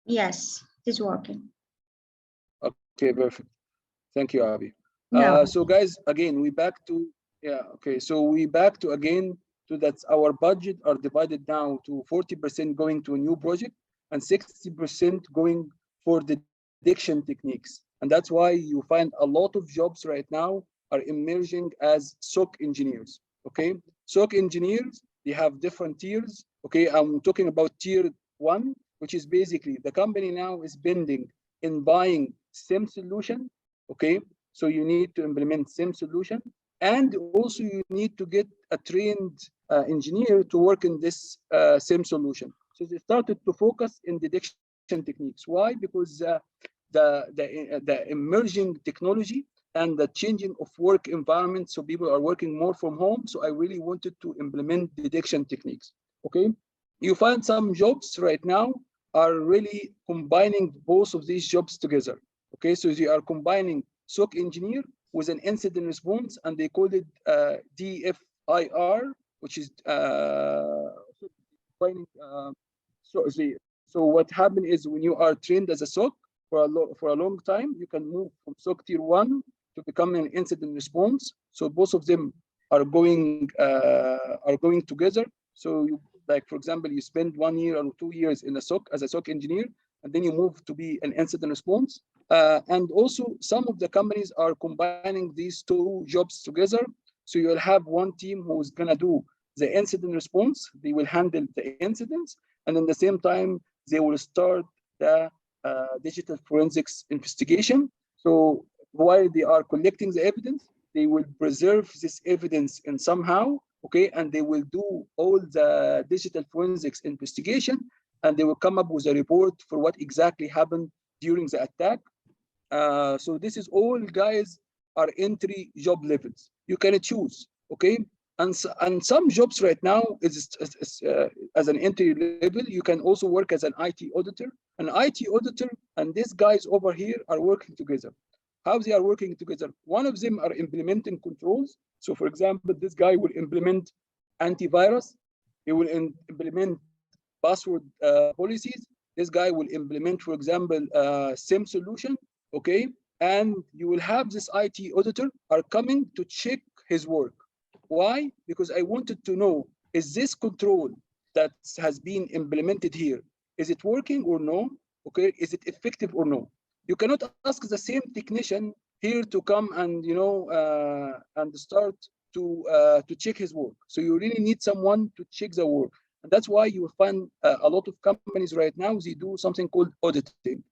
Yes, it is working. Okay, perfect. Thank you, Abby. No. So guys, again, we back to, yeah, okay. So we back to again to that our budget are divided now to 40% going to a new project and 60% going for detection techniques. And that's why you find a lot of jobs right now are emerging as SOC engineers. Okay. SOC engineers, they have different tiers. Okay. I'm talking about tier one, which is basically the company now is bending in buying SIM solution. Okay, so you need to implement SIM solution, and also you need to get a trained engineer to work in this SIM solution. So they started to focus in detection techniques. Why? Because the emerging technology and the changing of work environment, so people are working more from home. So I really wanted to implement detection techniques. Okay, you find some jobs right now are really combining both of these jobs together. Okay, so they are combining SOC engineer with an incident response, and they call it DFIR, which is combining. So, so what happened is when you are trained as a SOC for a long time, you can move from SOC tier one to become an incident response. So both of them are going together. So you, like for example, you spend 1 year or 2 years in a SOC as a SOC engineer, and then you move to be an incident response. And also, some of the companies are combining these two jobs together. So you'll have one team who's gonna do the incident response. They will handle the incidents, and at the same time, they will start the digital forensics investigation. So while they are collecting the evidence, they will preserve this evidence in somehow, okay, and they will do all the digital forensics investigation, and they will come up with a report for what exactly happened during the attack. So this is all, guys, are entry job levels. You can choose, okay? And some jobs right now as an entry level. You can also work as an IT auditor. An IT auditor and these guys over here are working together. How they are working together? One of them are implementing controls. So for example, this guy will implement antivirus. He will implement password policies. This guy will implement, for example, SIM solution. Okay, and you will have this IT auditor are coming to check his work. Why? Because I wanted to know, is this control that has been implemented here, is it working or no? Okay, is it effective or no? You cannot ask the same technician here to come and and start to check his work. So you really need someone to check the work, and that's why you will find a lot of companies right now, they do something called auditing.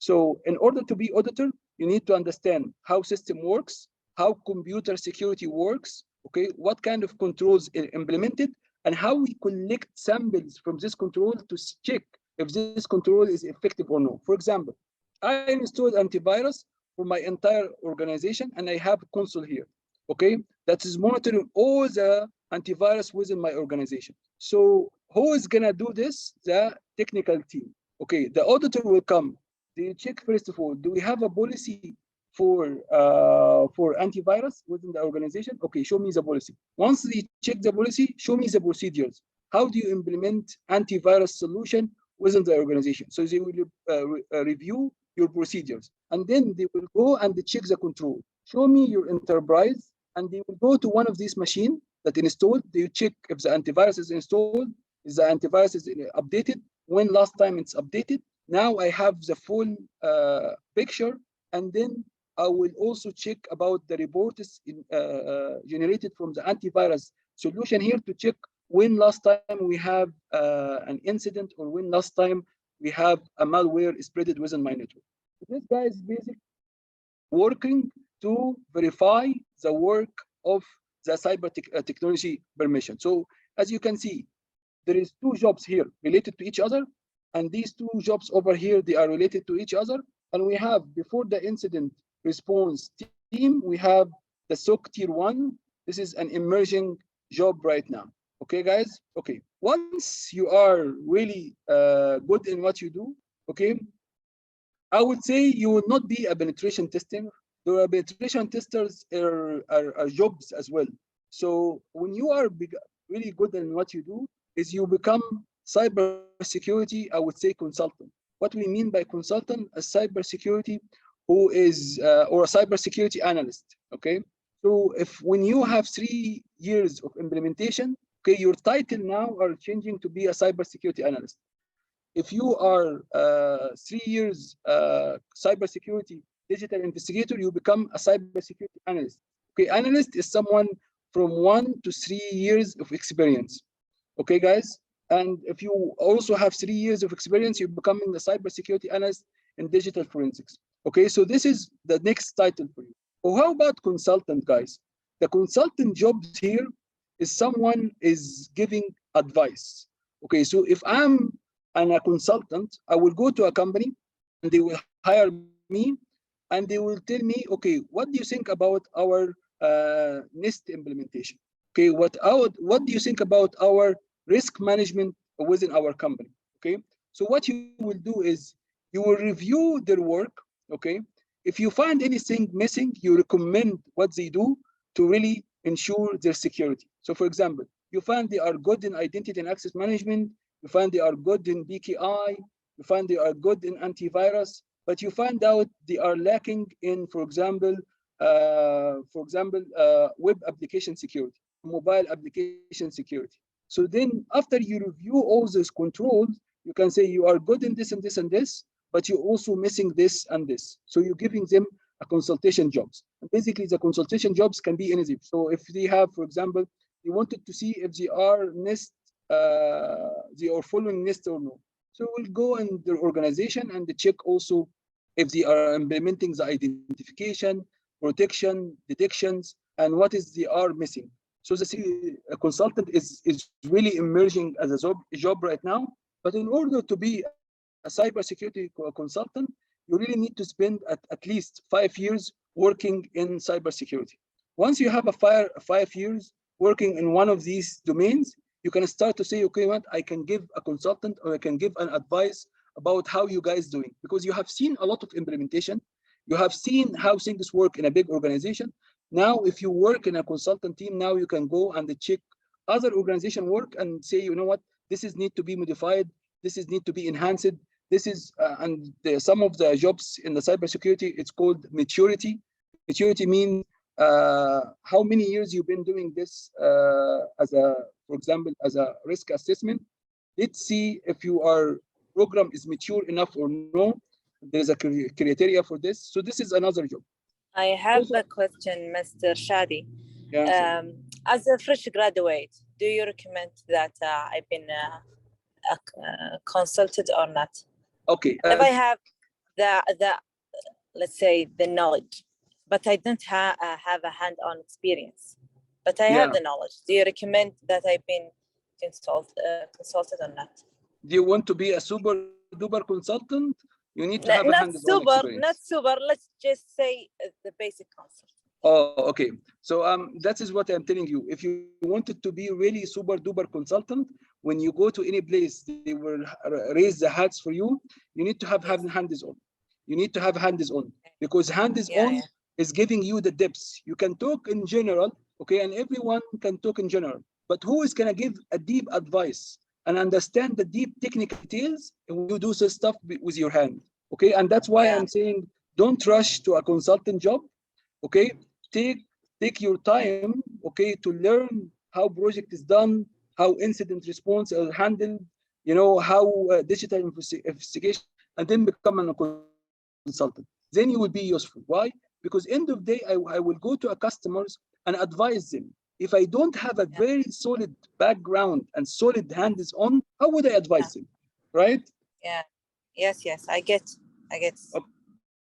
So in order to be auditor, you need to understand how system works, how computer security works, okay, what kind of controls are implemented, and how we collect samples from this control to check if this control is effective or no. For example, I installed antivirus for my entire organization, and I have a console here, okay, that is monitoring all the antivirus within my organization. So who is gonna do this? The technical team. Okay, the auditor will come. They check first of all, do we have a policy for antivirus within the organization? Okay, show me the policy. Once they check the policy, show me the procedures. How do you implement antivirus solution within the organization? So they will review your procedures, and then they will go and check the control. Show me your enterprise, and they will go to one of these machines that installed. They check if the antivirus is installed, is the antivirus is updated, when last time it's updated. Now I have the full picture, and then I will also check about the reports generated from the antivirus solution here to check when last time we have an incident, or when last time we have a malware spreaded within my network. So this guy is basically working to verify the work of the cyber technology permission. So as you can see, there is two jobs here related to each other, and these two jobs over here, they are related to each other. And we have, before the incident response team, we have the SOC tier one. This is an emerging job right now. Okay, guys? Okay, once you are really good in what you do, okay, I would say you will not be a penetration tester. There are penetration testers are jobs as well. So when you are really good in what you do, is you become cybersecurity, I would say, consultant. what we mean by consultant, a cybersecurity who is, or a cybersecurity analyst, okay? So if when you have 3 years of implementation, okay, your title now are changing to be a cybersecurity analyst. If you are 3 years cybersecurity digital investigator, you become a cybersecurity analyst. Okay, analyst is someone from 1 to 3 years of experience. Okay, guys? And if you also have 3 years of experience, you're becoming a cybersecurity analyst in digital forensics. Okay, so this is the next title for you. Well, how about consultant, guys? The consultant jobs here is someone is giving advice. Okay, so if I'm a consultant, I will go to a company and they will hire me and they will tell me, okay, what do you think about our NIST implementation? Okay, what do you think about our risk management within our company? Okay, so what you will do is you will review their work. Okay, if you find anything missing, you recommend what they do to really ensure their security. So for example, you find they are good in identity and access management, you find they are good in PKI, you find they are good in antivirus, but you find out they are lacking in, for example, web application security, mobile application security. So then after you review all those controls, you can say you are good in this and this and this, but you're also missing this and this. So you're giving them a consultation jobs. And basically the consultation jobs can be anything. So if they have, for example, you wanted to see if they are NIST, they are following NIST or no. So we'll go in their organization and check also if they are implementing the identification, protection, detections, and what is they are missing. So a consultant is really emerging as a job right now. But in order to be a cybersecurity consultant, you really need to spend at least 5 years working in cybersecurity. Once you have a 5 years working in one of these domains, you can start to say, okay, what I can give a consultant or I can give an advice about how you guys doing, because you have seen a lot of implementation. You have seen how things work in a big organization. Now, if you work in a consultant team, now you can go and check other organization work and say, you know what, this is need to be modified. This is need to be enhanced. This is, some of the jobs in the cybersecurity, it's called maturity. Maturity means how many years you've been doing this for example, as a risk assessment. Let's see if your program is mature enough or no. There's a criteria for this. So this is another job. I have a question, Mr. Shadi. Yeah, as a fresh graduate, do you recommend that I've been consulted or not? Okay. If I have the let's say the knowledge, but I don't have a hand-on experience, but I have the knowledge. Do you recommend that I've been consulted or not? Do you want to be a super duper consultant? You need to have a hands-on experience. Not super. Let's just say the basic concept. Oh, okay. So that is what I'm telling you. If you wanted to be really super duper consultant, when you go to any place, they will raise the hats for you. You need to have hands-on. You need to have hands-on, because hands-on is giving you the depths. You can talk in general, okay, and everyone can talk in general. But who is gonna give a deep advice and understand the deep technical details when you do some stuff with your hand, okay? And that's why I'm saying don't rush to a consultant job, okay? Take your time, okay, to learn how project is done, how incident response is handled, you know, how digital investigation, and then become a consultant. Then you will be useful. Why? Because end of the day, I will go to a customers and advise them. If I don't have a very solid background and solid hands-on, how would I advise them, right? Yeah. Yes. I get.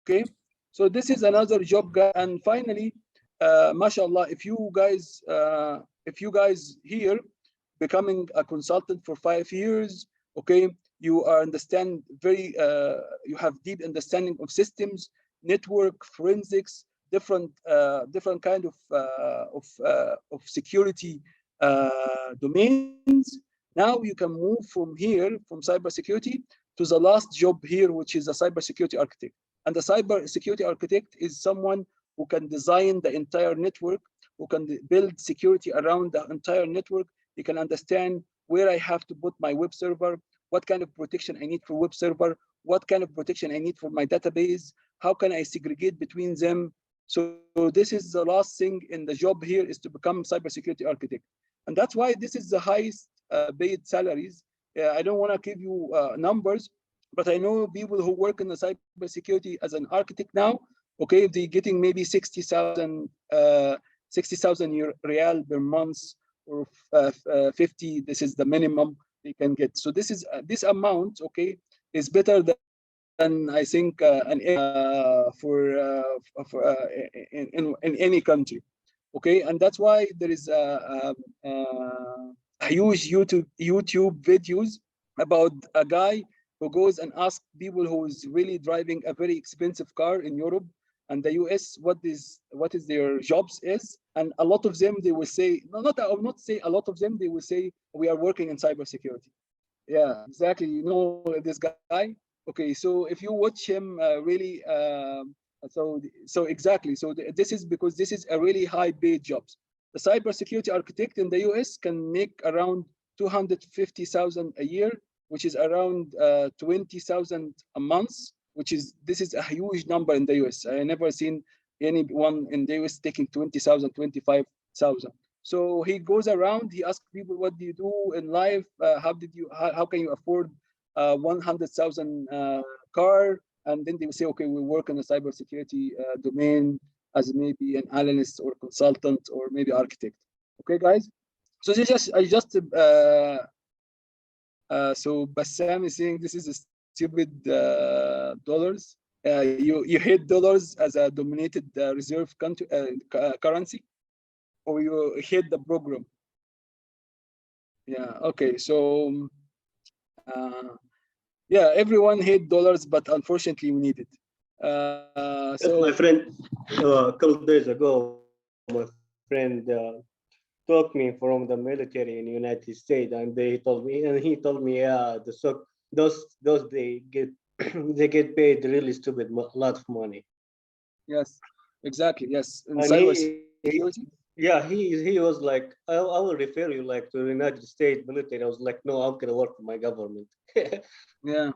Okay. So this is another job, and finally, mashallah, if you guys here becoming a consultant for 5 years, okay, you understand you have deep understanding of systems, network, forensics, different kind of security domains. Now you can move from here, from cybersecurity, to the last job here, which is a cybersecurity architect. And the cybersecurity architect is someone who can design the entire network, who can build security around the entire network. He can understand where I have to put my web server, what kind of protection I need for web server, what kind of protection I need for my database, how can I segregate between them. So this is the last thing in the job here, is to become cybersecurity architect. And that's why this is the highest paid salaries. I don't want to give you numbers, but I know people who work in the cybersecurity as an architect now, okay, they're getting maybe 60,000 real per month, or 50. This is the minimum they can get. So this is this amount, okay, is better than I think in any country, okay. And that's why there is a huge YouTube videos about a guy who goes and asks people who is really driving a very expensive car in Europe and the US what is their jobs is, and a lot of them they will say, no, I will not say a lot of them, they will say we are working in cybersecurity. Yeah, exactly. You know this guy. Okay, so if you watch him really, so exactly. So this is because this is a really high paid jobs. The cybersecurity architect in the US can make around 250,000 a year, which is around 20,000 a month, this is a huge number in the US. I never seen anyone in the US taking 20,000, 25,000. So he goes around, he asks people, what do you do in life? How can you afford 100,000 car? And then they will say, okay, we work in the cybersecurity domain as maybe an analyst or consultant or maybe architect. Okay, guys. So so Bassam is saying this is a stupid dollars. You hate dollars as a dominated reserve country, currency, or you hate the program. Yeah. Okay. So yeah, everyone hate dollars, but unfortunately we need it. So my friend, a couple of days ago, my friend took me from the military in the United States, and he told me, yeah, those they get they get paid really stupid lot of money. Yes, exactly. Yes, in And cybersecurity. he was like, I will refer you like to the United States military. I was like, no, I'm gonna work for my government. Yeah.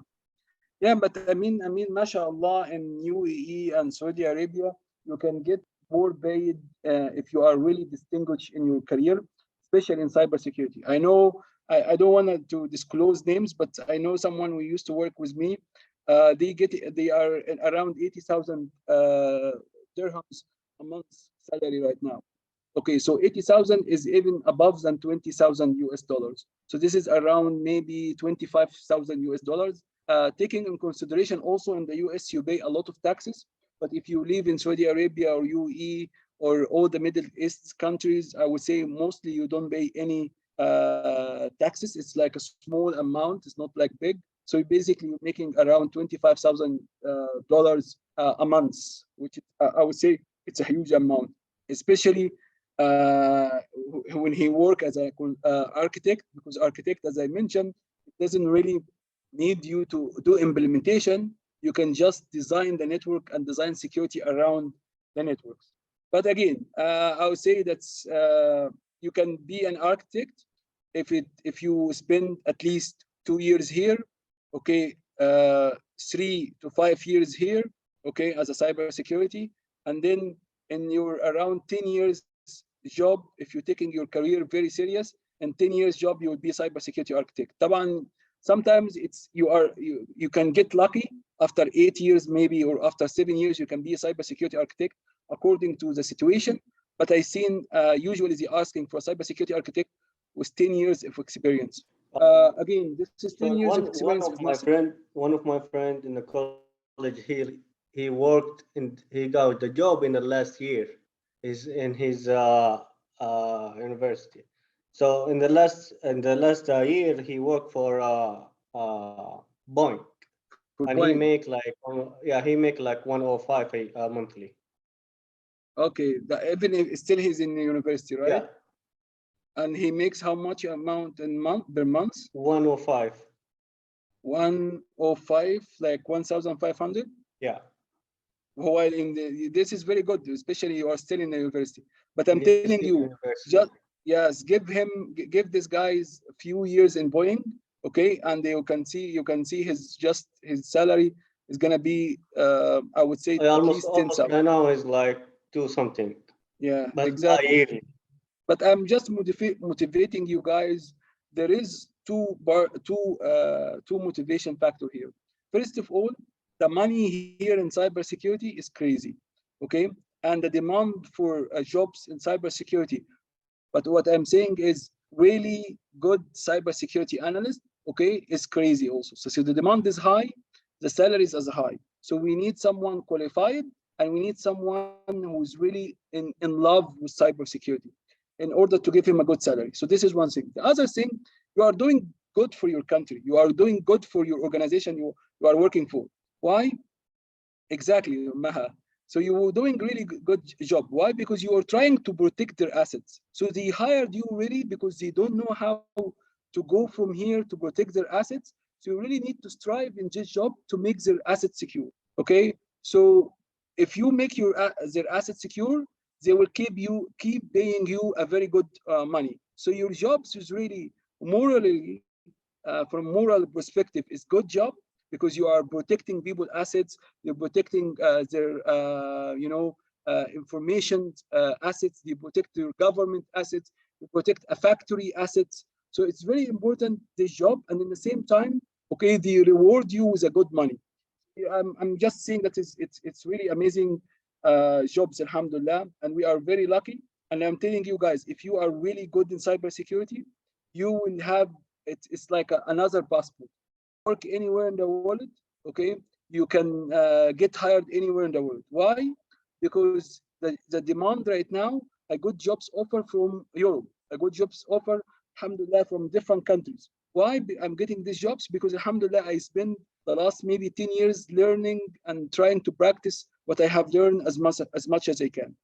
Yeah, but I mean, mashallah, in UAE and Saudi Arabia, you can get more paid if you are really distinguished in your career, especially in cybersecurity. I know I don't want to disclose names, but I know someone who used to work with me. They are around 80,000 dirhams a month salary right now. Okay, so 80,000 is even above than 20,000 US dollars. So this is around maybe 25,000 US dollars. Taking in consideration also in the US, you pay a lot of taxes. But if you live in Saudi Arabia or UAE or all the Middle East countries, I would say mostly you don't pay any taxes. It's like a small amount. It's not like big. So basically you're making around $25,000 a month, which I would say it's a huge amount, especially when he work as an architect, because architect, as I mentioned, it doesn't really need you to do implementation. You can just design the network and design security around the networks. But again, I would say that's you can be an architect if you spend at least 2 years here, okay, 3 to 5 years here, okay, as a cybersecurity, and then in your around 10 years job, if you're taking your career very serious, in 10 years job you will be a cybersecurity architect. Taban, sometimes you can get lucky after 8 years maybe, or after 7 years you can be a cybersecurity architect according to the situation. But I seen usually they asking for a cybersecurity architect with 10 years of experience. Again, this is 10 years of experience. One of my friend in the college, he worked and he got the job in the last year. Is in his university. So in the last year, he worked for Boeing, and he make like he make like 105 monthly. Okay, even if still he's in the university, right? Yeah. And he makes how much amount in per month? 105. 105, like 1,500. Yeah. While this is very good, especially you are still in the university. But I'm telling you, just give this guys a few years in Boeing, okay, and you can see his salary is gonna be I would say at almost least 10,000. I know is like 2 something, Yeah, but exactly. yearly. But I'm just motivating you guys. There is two motivation factor here. First of all, the money here in cybersecurity is crazy, okay, and the demand for jobs in cybersecurity. But what I'm saying is really good cybersecurity analyst, okay, is crazy also. So the demand is high, the salaries is high. So we need someone qualified, and we need someone who's really in love with cybersecurity in order to give him a good salary. So this is one thing. The other thing, you are doing good for your country. You are doing good for your organization you are working for. Why? Exactly, Maha. So you were doing really good job. Why? Because you are trying to protect their assets. So they hired you really because they don't know how to go from here to protect their assets. So you really need to strive in this job to make their assets secure. Okay. So if you make their assets secure, they will keep paying you a very good money. So your jobs is really morally, from moral perspective, is good job because you are protecting people's assets, you're protecting their information assets, you protect your government assets, you protect a factory assets. So it's very important, this job, and in the same time, okay, they reward you with a good money. I'm just saying that it's really amazing jobs, alhamdulillah, and we are very lucky. And I'm telling you guys, if you are really good in cybersecurity, you will have it's like another passport. Work anywhere in the world, okay? You can get hired anywhere in the world. Why? Because the demand right now, a good jobs offer from Europe, a good jobs offer, alhamdulillah, from different countries. Why I'm getting these jobs? Because alhamdulillah, I spend the last maybe 10 years learning and trying to practice what I have learned as much as I can.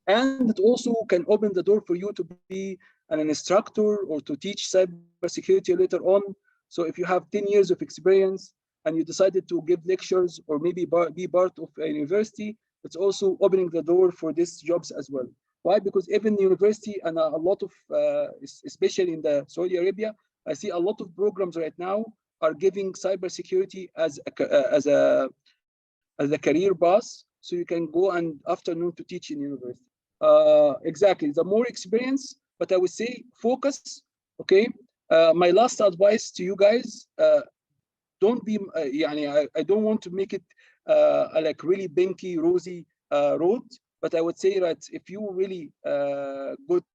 And it also can open the door for you to be an instructor or to teach cybersecurity later on. So if you have 10 years of experience and you decided to give lectures or maybe be part of a university, it's also opening the door for these jobs as well. Why? Because even the university and a lot of, especially in the Saudi Arabia, I see a lot of programs right now are giving cybersecurity as a career path, so you can go and afternoon to teach in university. Exactly, the more experience, but I would say focus. Okay, my last advice to you guys: don't be, I don't want to make it like really binky, rosy road, but I would say that if you really good,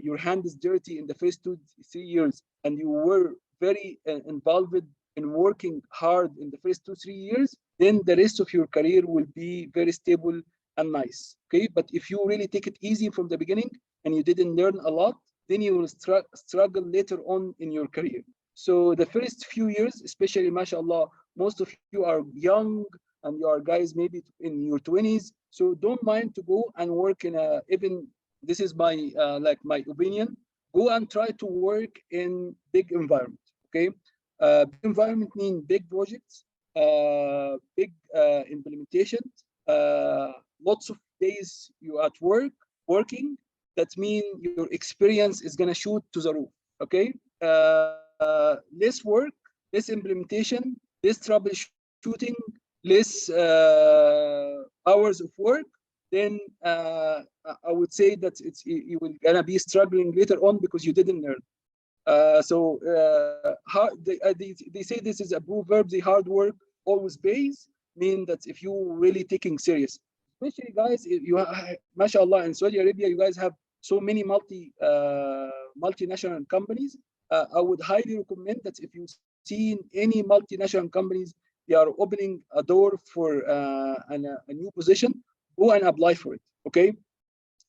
your hand is dirty in the first 2-3 years, and you were very involved in working hard in the first 2-3 years, then the rest of your career will be very stable and nice. Okay, but if you really take it easy from the beginning and you didn't learn a lot, then you will struggle later on in your career. So the first few years, especially, mashallah, most of you are young and you are guys maybe in your 20s. So don't mind to go and work in a, even this is my like my opinion, go and try to work in big environment. Okay, big environment mean big projects, big implementation, lots of days you at work working. That means your experience is gonna shoot to the roof. Okay, less work, less implementation, less troubleshooting, less hours of work, then I would say that you will gonna be struggling later on because you didn't learn. They say this is a proverb: the hard work always pays. Mean that if you really taking serious, especially guys, mashallah, in Saudi Arabia, you guys have so many multinational companies. I would highly recommend that if you see any multinational companies, they are opening a door for a new position, go and apply for it. Okay,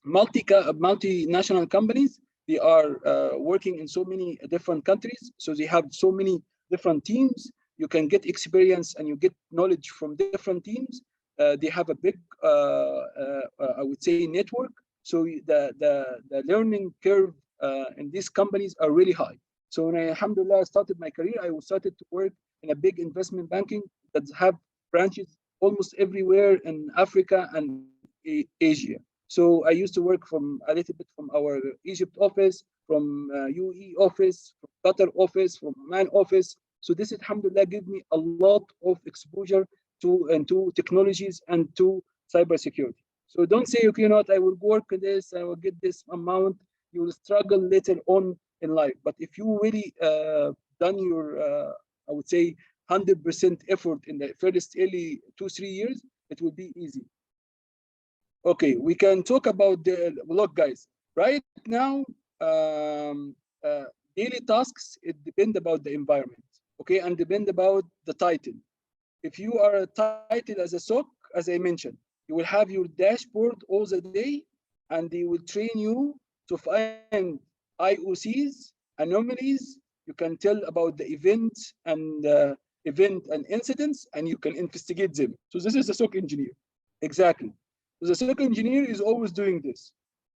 multinational companies, they are working in so many different countries, so they have so many different teams. You can get experience and you get knowledge from different teams. They have a big, I would say, network. So the learning curve in these companies are really high. So when I, alhamdulillah, started my career, I started to work in a big investment banking that have branches almost everywhere in Africa and Asia. So I used to work from a little bit from our Egypt office. from UAE office, from Qatar office, from Oman office. So this, alhamdulillah, give me a lot of exposure to technologies and to cybersecurity. So don't say, okay, you know what, I will work on this, I will get this amount. You will struggle later on in life. But if you really done your, I would say, 100% effort in the first early 2-3 years, it will be easy. Okay, we can talk about the, look guys, right now, daily tasks, it depends about the environment, okay, and depend about the title. If you are a title as a SOC, as I mentioned, you will have your dashboard all the day, and they will train you to find IOCs, anomalies. You can tell about the events and incidents, and you can investigate them. So this is a SOC engineer, exactly. So the SOC engineer is always doing this.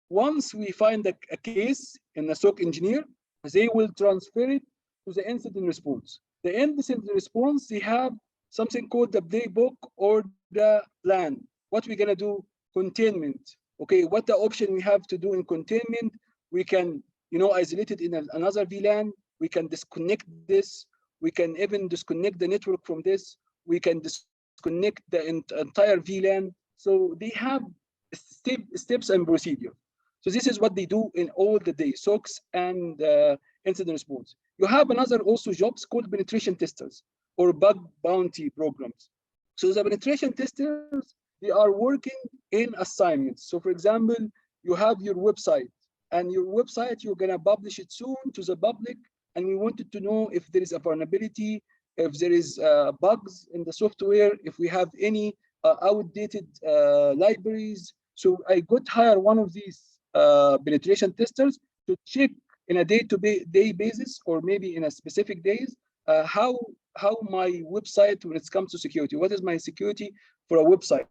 Once we find a case in a SOC engineer, they will transfer it to the incident response. The incident response, they have something called the playbook or the plan. What we're gonna do? Containment. Okay, what the option we have to do in containment? We can, isolate it in another VLAN. We can disconnect this. We can even disconnect the network from this. We can disconnect the entire VLAN. So they have steps and procedure. So this is what they do in all the day, SOCs and incident response. You have another also jobs called penetration testers or bug bounty programs. So the penetration testers, they are working in assignments. So for example, you have your website, and your website, you're gonna publish it soon to the public, and we wanted to know if there is a vulnerability, if there is bugs in the software, if we have any outdated libraries. So I got hire one of these penetration testers to check in a day-to-day basis, or maybe in a specific days, how my website, when it comes to security, what is my security for a website.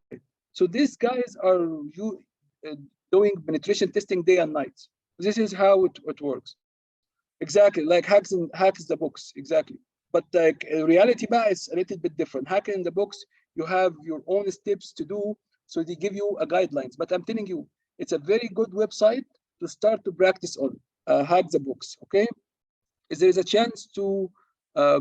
So these guys are doing penetration testing day and night. This is how it works. Exactly, like hacks the box, exactly. But like reality is a little bit different. Hack in the box, you have your own steps to do, so they give you a guidelines. But I'm telling you, it's a very good website to start to practice on. Hack the box, okay? Is there is a chance to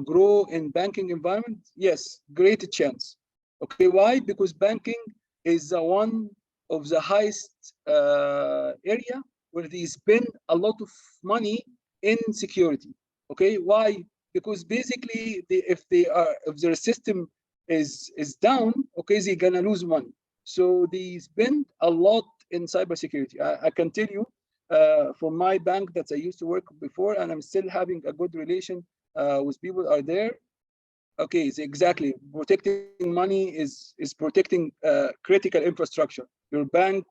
grow in banking environment? Yes, great chance. Okay, why? Because banking is one of the highest area where they spend a lot of money in security. Okay, why? Because basically, if their system is down, okay, they're gonna lose money. So they spend a lot in cybersecurity. I can tell you from my bank that I used to work before, and I'm still having a good relation with people are there. Okay, so exactly. Protecting money is protecting critical infrastructure. Your bank.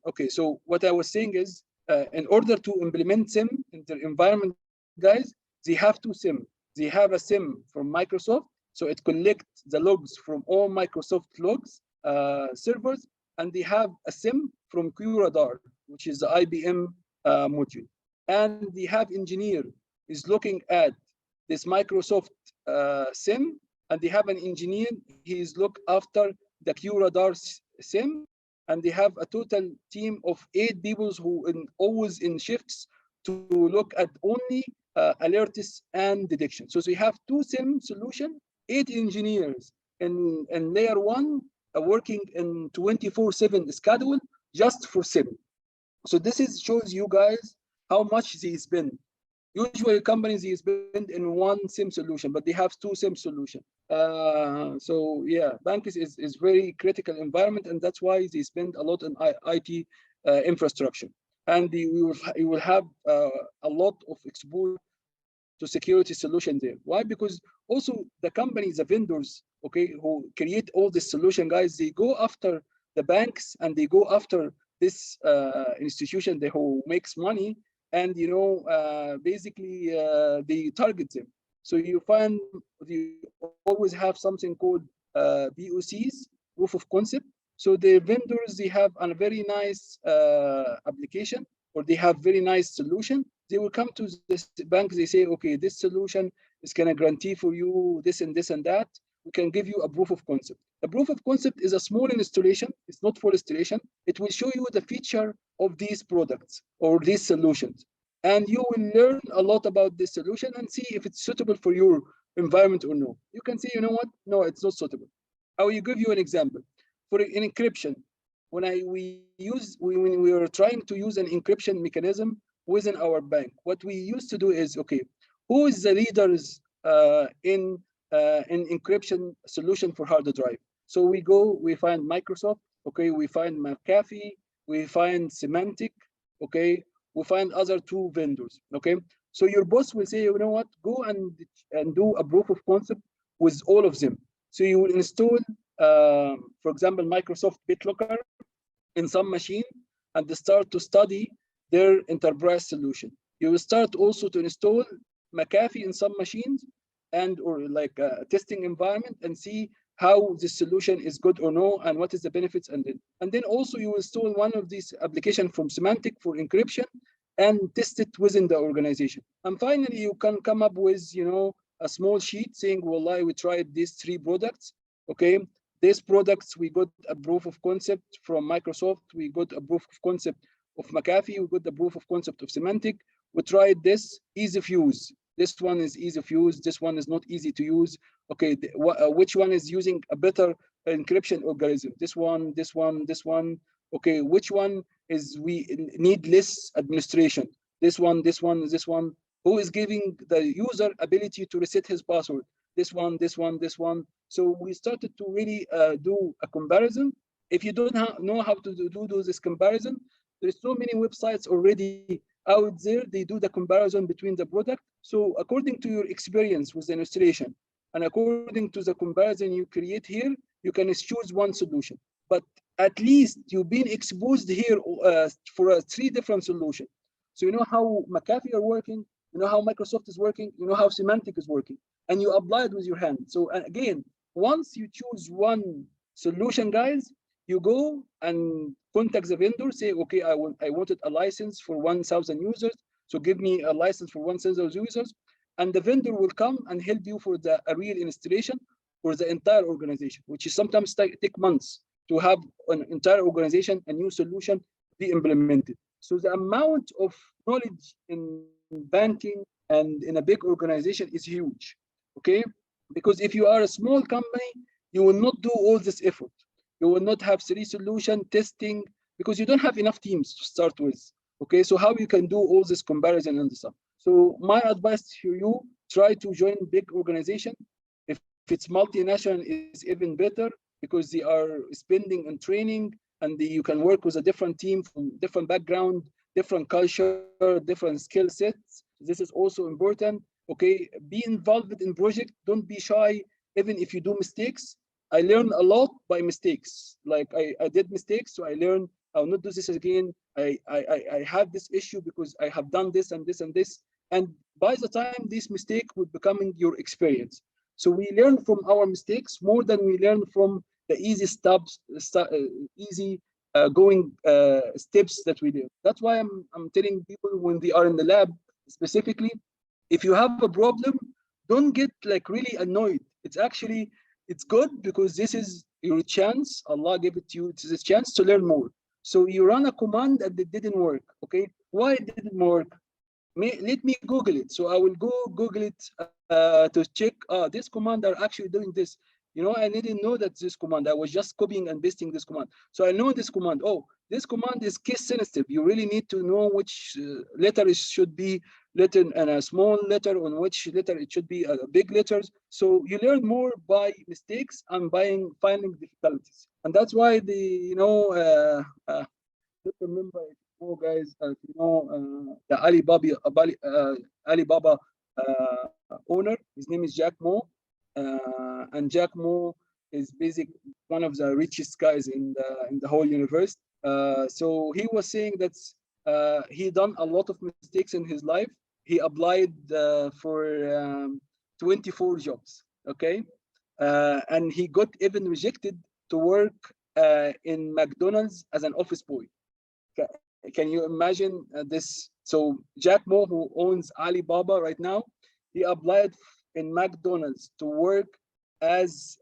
Okay, so what I was saying is, in order to implement SIM in their environment, guys, they have two SIM. They have a SIM from Microsoft, so it collects the logs from all Microsoft logs servers, and they have a SIM from QRadar, which is the IBM module. And they have engineer is looking at this Microsoft SIM, and they have an engineer, he is look after the QRadar SIM, and they have a total team of 8 people who always in shifts to look at only alerts and detection. So they have 2 SIM solution, 8 engineers in layer 1 working in 24/7 schedule just for SIM. So this shows you guys how much they spend. Usually companies, they spend in 1 SIM solution, but they have 2 SIM solution. So yeah, bank is very critical environment, and that's why they spend a lot on IT infrastructure. And you will have a lot of exposure to security solution there. Why? Because also the companies, the vendors, okay, who create all this solution, guys, they go after the banks, and they go after this institution who makes money, and basically they target them. So you find you always have something called POCs, proof of concept. So the vendors, they have a very nice application, or they have very nice solution. They will come to this bank, they say, okay, this solution is gonna guarantee for you this and this and that. We can give you a proof of concept. The proof of concept is a small installation. It's not full installation. It will show you the feature of these products or these solutions. and you will learn a lot about this solution and see if it's suitable for your environment or no. You can say, you know what? No, it's not suitable. I will give you an example. For an encryption, when we were trying to use an encryption mechanism within our bank, what we used to do is, okay, who is the leaders in encryption solution for hard drive? So we find Microsoft, okay, we find McAfee, we find Symantec, okay, we find other 2 vendors, okay? So your boss will say, you know what, go and do a proof of concept with all of them. So you will install, for example, Microsoft BitLocker in some machine and start to study their enterprise solution. You will start also to install McAfee in some machines or like a testing environment and see how the solution is good or no, and what is the benefits. And then also you install one of these applications from Symantec for encryption and test it within the organization. And finally, you can come up with, you know, a small sheet saying, well, we tried these 3 products, okay? These products, we got a proof of concept from Microsoft, we got a proof of concept of McAfee, we got the proof of concept of Symantec. We tried this, ease of use. This one is easy of use, this one is not easy to use. Okay, which one is using a better encryption algorithm? This one, this one, this one. Okay, which one is we need less administration? This one, this one, this one. Who is giving the user ability to reset his password? This one, this one, this one. So we started to really do a comparison. If you don't know how to do this comparison, there's so many websites already out there. They do the comparison between the product. So according to your experience with the illustration, and according to the comparison you create here, you can choose one solution. But at least you've been exposed here for 3 different solutions. So you know how McAfee are working, you know how Microsoft is working, you know how Symantec is working, and you apply it with your hand. So again, once you choose one solution, guys, you go and contact the vendor, say, okay, I wanted a license for 1,000 users, so give me a license for 1,000 users, and the vendor will come and help you for a real installation for the entire organization, which is sometimes take months to have an entire organization, a new solution be implemented. So the amount of knowledge in banking and in a big organization is huge, okay? Because if you are a small company, you will not do all this effort. You will not have 3 solution testing because you don't have enough teams to start with, okay? So how you can do all this comparison and stuff? So my advice to you, try to join big organization. If it's multinational, is even better because they are spending on training, and you can work with a different team from different background, different culture, different skill sets. This is also important, okay? Be involved in project, don't be shy, even if you do mistakes. I learned a lot by mistakes. Like I did mistakes, so I learned I'll not do this again. I have this issue because I have done this and this and this. And by the time this mistake would becoming your experience. So we learn from our mistakes more than we learn from the easy steps, going steps that we do. That's why I'm telling people when they are in the lab specifically, if you have a problem, don't get like really annoyed. It's good because this is your chance. Allah gave it to you. It's a chance to learn more. So you run a command and it didn't work. Okay, why it didn't work? Let me Google it. So I will go Google it to check. This command are actually doing this. You know, I didn't know that this command. I was just copying and pasting this command. So I know this command. Oh, this command is case sensitive. You really need to know which letter it should be written and a small letter, on which letter it should be big letters. So you learn more by mistakes and by finding difficulties. And that's why just remember, guys, the Alibaba owner, his name is Jack Ma. And Jack Ma is basically one of the richest guys in the whole universe. So he was saying that he done a lot of mistakes in his life. He applied for 24 jobs, okay? And he got even rejected to work in McDonald's as an office boy. Can you imagine this? So Jack Ma, who owns Alibaba right now, he applied in McDonald's to work as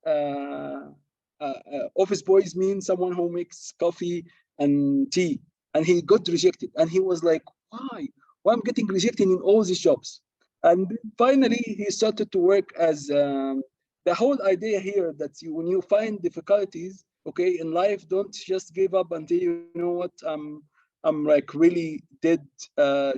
office boys, mean someone who makes coffee and tea, and he got rejected. And he was like, Why I'm getting rejected in all these jobs? And finally, he started to work as the whole idea here that when you find difficulties, okay, in life, don't just give up until you know what, I'm like really dead,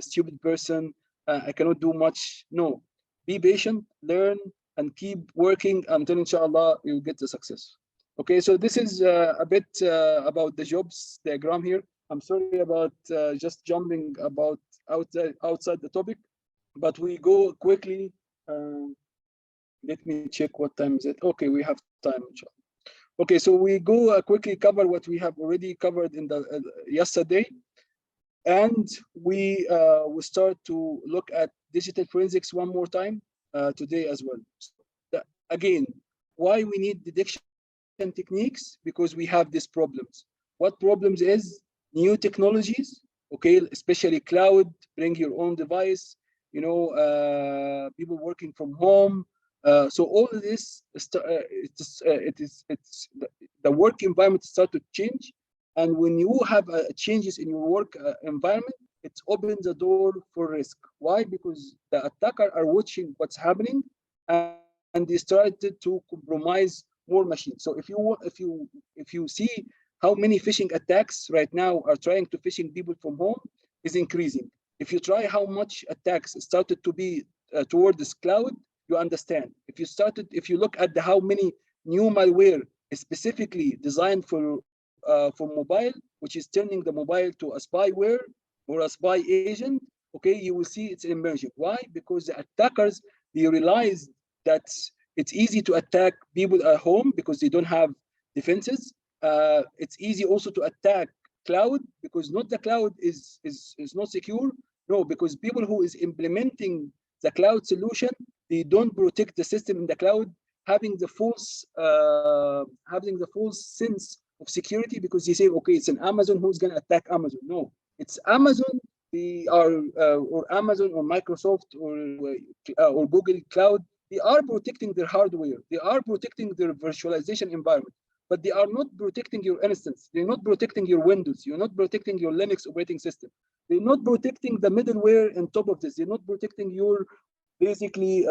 stupid person. I cannot do much. No, be patient, learn, and keep working until inshallah you get the success. Okay, so this is a bit about the jobs diagram here. I'm sorry about just jumping about outside the topic, but we go quickly. Let me check what time is it. Okay, we have time, inshallah. Okay, so we go quickly cover what we have already covered in the yesterday, and we start to look at digital forensics one more time today as well. So again, why we need detection techniques? Because we have these problems. What problems is new technologies, okay, especially cloud, bring your own device, you know, people working from home. So all of this, the work environment start to change, and when you have changes in your work environment, it opens the door for risk. Why? Because the attacker are watching what's happening, and they started to compromise more machines. So if you see how many phishing attacks right now are trying to phishing people from home is increasing. If you try how much attacks started to be toward this cloud, you understand. If you look at how many new malware is specifically designed for mobile, which is turning the mobile to a spyware or a spy agent, okay, you will see it's emerging. Why? Because the attackers, they realize that it's easy to attack people at home because they don't have defenses. It's easy also to attack cloud because not the cloud is not secure. No, because people who is implementing the cloud solution, they don't protect the system in the cloud, having the false sense of security, because they say, okay, it's an Amazon who's going to attack Amazon. No, it's Amazon. They are or Amazon or Microsoft or Google Cloud. They are protecting their hardware. They are protecting their virtualization environment, but they are not protecting your instance. They're not protecting your Windows. You're not protecting your Linux operating system. They're not protecting the middleware on top of this. They're not protecting your basically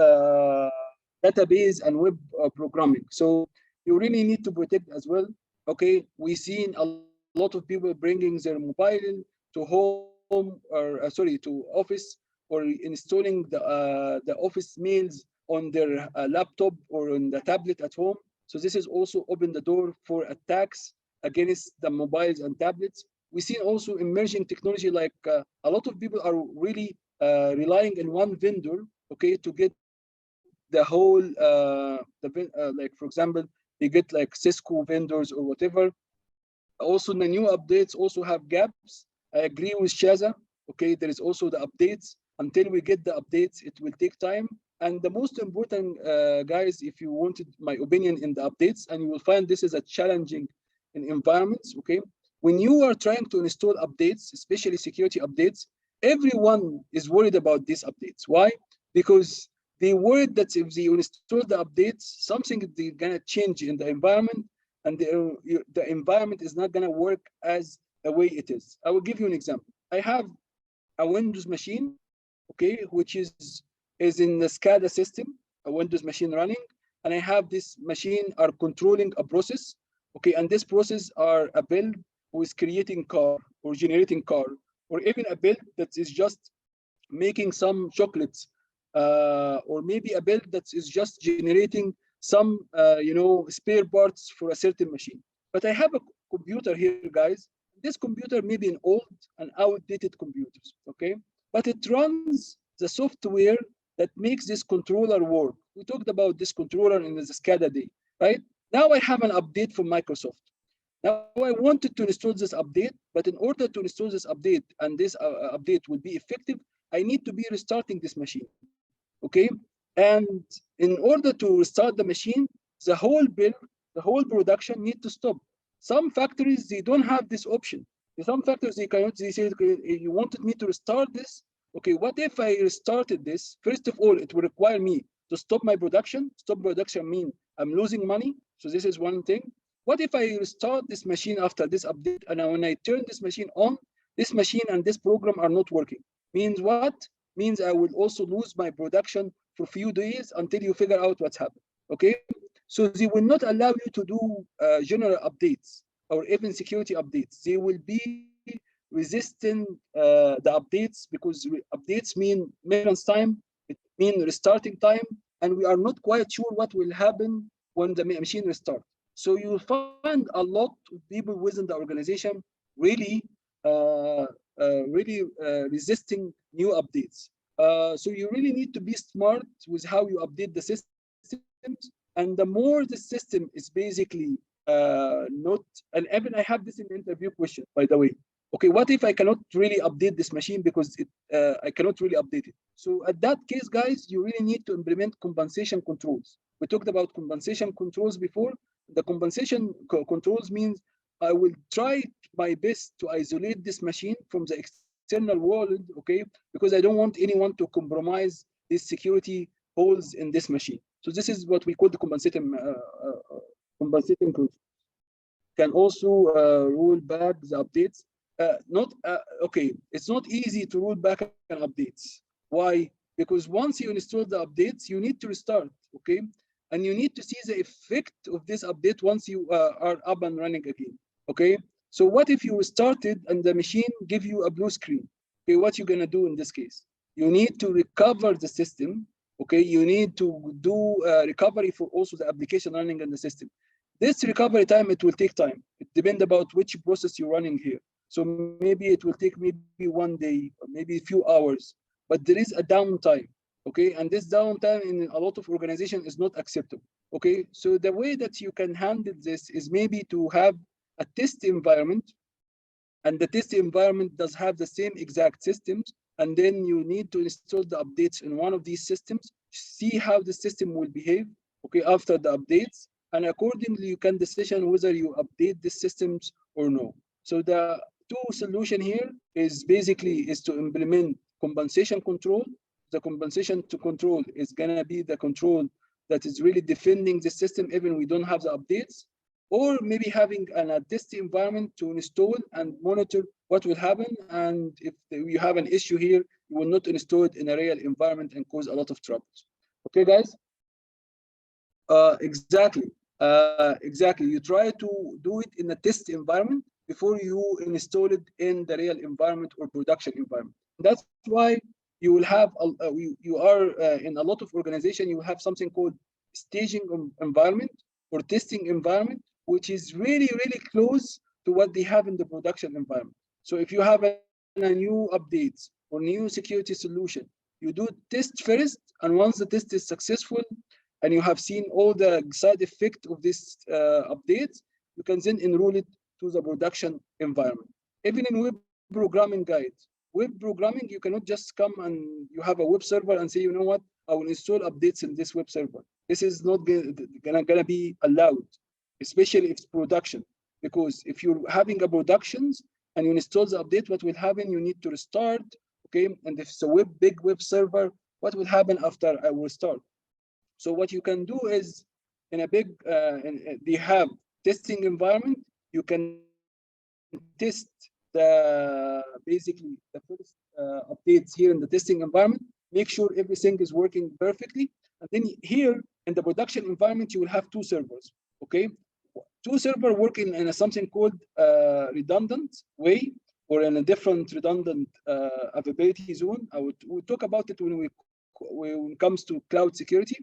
database and web programming. So you really need to protect as well. Okay, we've seen a lot of people bringing their mobile to home or to office, or installing the office mails on their laptop or on the tablet at home. So this is also opened the door for attacks against the mobiles and tablets. We see also emerging technology like a lot of people are really relying on one vendor, okay, to get the whole like for example, they get like Cisco vendors or whatever. Also the new updates also have gaps. I agree with Shaza. Okay, there is also the updates. Until we get the updates, it will take time. And the most important, guys, if you wanted my opinion in the updates, and you will find this is a challenging in environments, okay? When you are trying to install updates, especially security updates, everyone is worried about these updates. Why? Because they worried that if they install the updates, something is gonna change in the environment, and the environment is not gonna work as the way it is. I will give you an example. I have a Windows machine, okay, which is in the SCADA system, a Windows machine running, and I have this machine are controlling a process, okay, and this process are a build who is creating car or generating car, or even a build that is just making some chocolates, or maybe a build that is just generating some, you know, spare parts for a certain machine. But I have a computer here, guys. This computer may be an old and outdated computers, okay, but it runs the software that makes this controller work. We talked about this controller in the SCADA day, right? Now I have an update from Microsoft. Now I wanted to install this update, but in order to install this update and this update will be effective, I need to be restarting this machine, okay? And in order to restart the machine, the whole build, the whole production need to stop. Some factories, they don't have this option. Some factories, they cannot, they say, you wanted me to restart this? Okay, what if I restarted this? First of all, it will require me to stop my production. Stop production means I'm losing money. So this is one thing. What if I restart this machine after this update, and when I turn this machine on, this machine and this program are not working? Means what? Means I will also lose my production for a few days until you figure out what's happened. Okay, so they will not allow you to do general updates or even security updates. They will be resisting the updates because updates mean maintenance time, it means restarting time, and we are not quite sure what will happen when the machine restarts. So you'll find a lot of people within the organization really resisting new updates. So you really need to be smart with how you update the systems. And the more the system is basically not, and even I have this in the interview question, by the way. Okay, what if I cannot really update this machine because I cannot really update it? So at that case, guys, you really need to implement compensation controls. We talked about compensation controls before. The compensation controls means I will try my best to isolate this machine from the external world, okay? Because I don't want anyone to compromise these security holes in this machine. So this is what we call the compensating controls. Can also roll back the updates. Okay, it's not easy to roll back an updates. Why? Because once you install the updates, you need to restart, okay? And you need to see the effect of this update once you are up and running again, okay? So what if you started and the machine give you a blue screen? Okay, what you gonna do in this case? You need to recover the system, okay? You need to do recovery for also the application running in the system. This recovery time, it will take time. It depends about which process you're running here. So maybe it will take maybe 1 day, or maybe a few hours, but there is a downtime, okay? And this downtime in a lot of organizations is not acceptable, okay? So the way that you can handle this is maybe to have a test environment, and the test environment does have the same exact systems, and then you need to install the updates in one of these systems, see how the system will behave, okay, after the updates, and accordingly you can decision whether you update the systems or no. So the two solution here is basically to implement compensation control. The compensation to control is gonna be the control that is really defending the system even we don't have the updates, or maybe having a test environment to install and monitor what will happen. And if you have an issue here, you will not install it in a real environment and cause a lot of troubles. Okay, guys? Exactly. You try to do it in a test environment before you install it in the real environment or production environment. That's why you will have, you are in a lot of organization, you have something called staging environment or testing environment, which is really close to what they have in the production environment. So if you have a new updates or new security solution, you do test first, and once the test is successful and you have seen all the side effect of this update, you can then enroll it to the production environment. Even in web programming guides, web programming, you cannot just come and you have a web server and say, you know what, I will install updates in this web server. This is not gonna be allowed, especially if it's production. Because if you're having a productions and you install the update, what will happen? You need to restart, okay? And if it's a big web server, what will happen after I will start? So what you can do is, in a big, they have testing environment, you can test basically the first updates here in the testing environment, make sure everything is working perfectly. And then here in the production environment, you will have two servers, okay? Two servers working in something called redundant way, or in a different redundant availability zone. we'll talk about it when it comes to cloud security.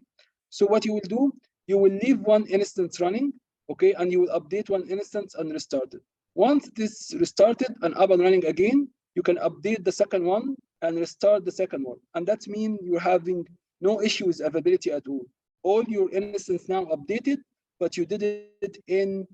So what you will do, you will leave one instance running, okay, and you will update one instance and restart it. Once this restarted and up and running again, you can update the second one and restart the second one. And that means you're having no issues availability at all. All your instances now updated, but you did it in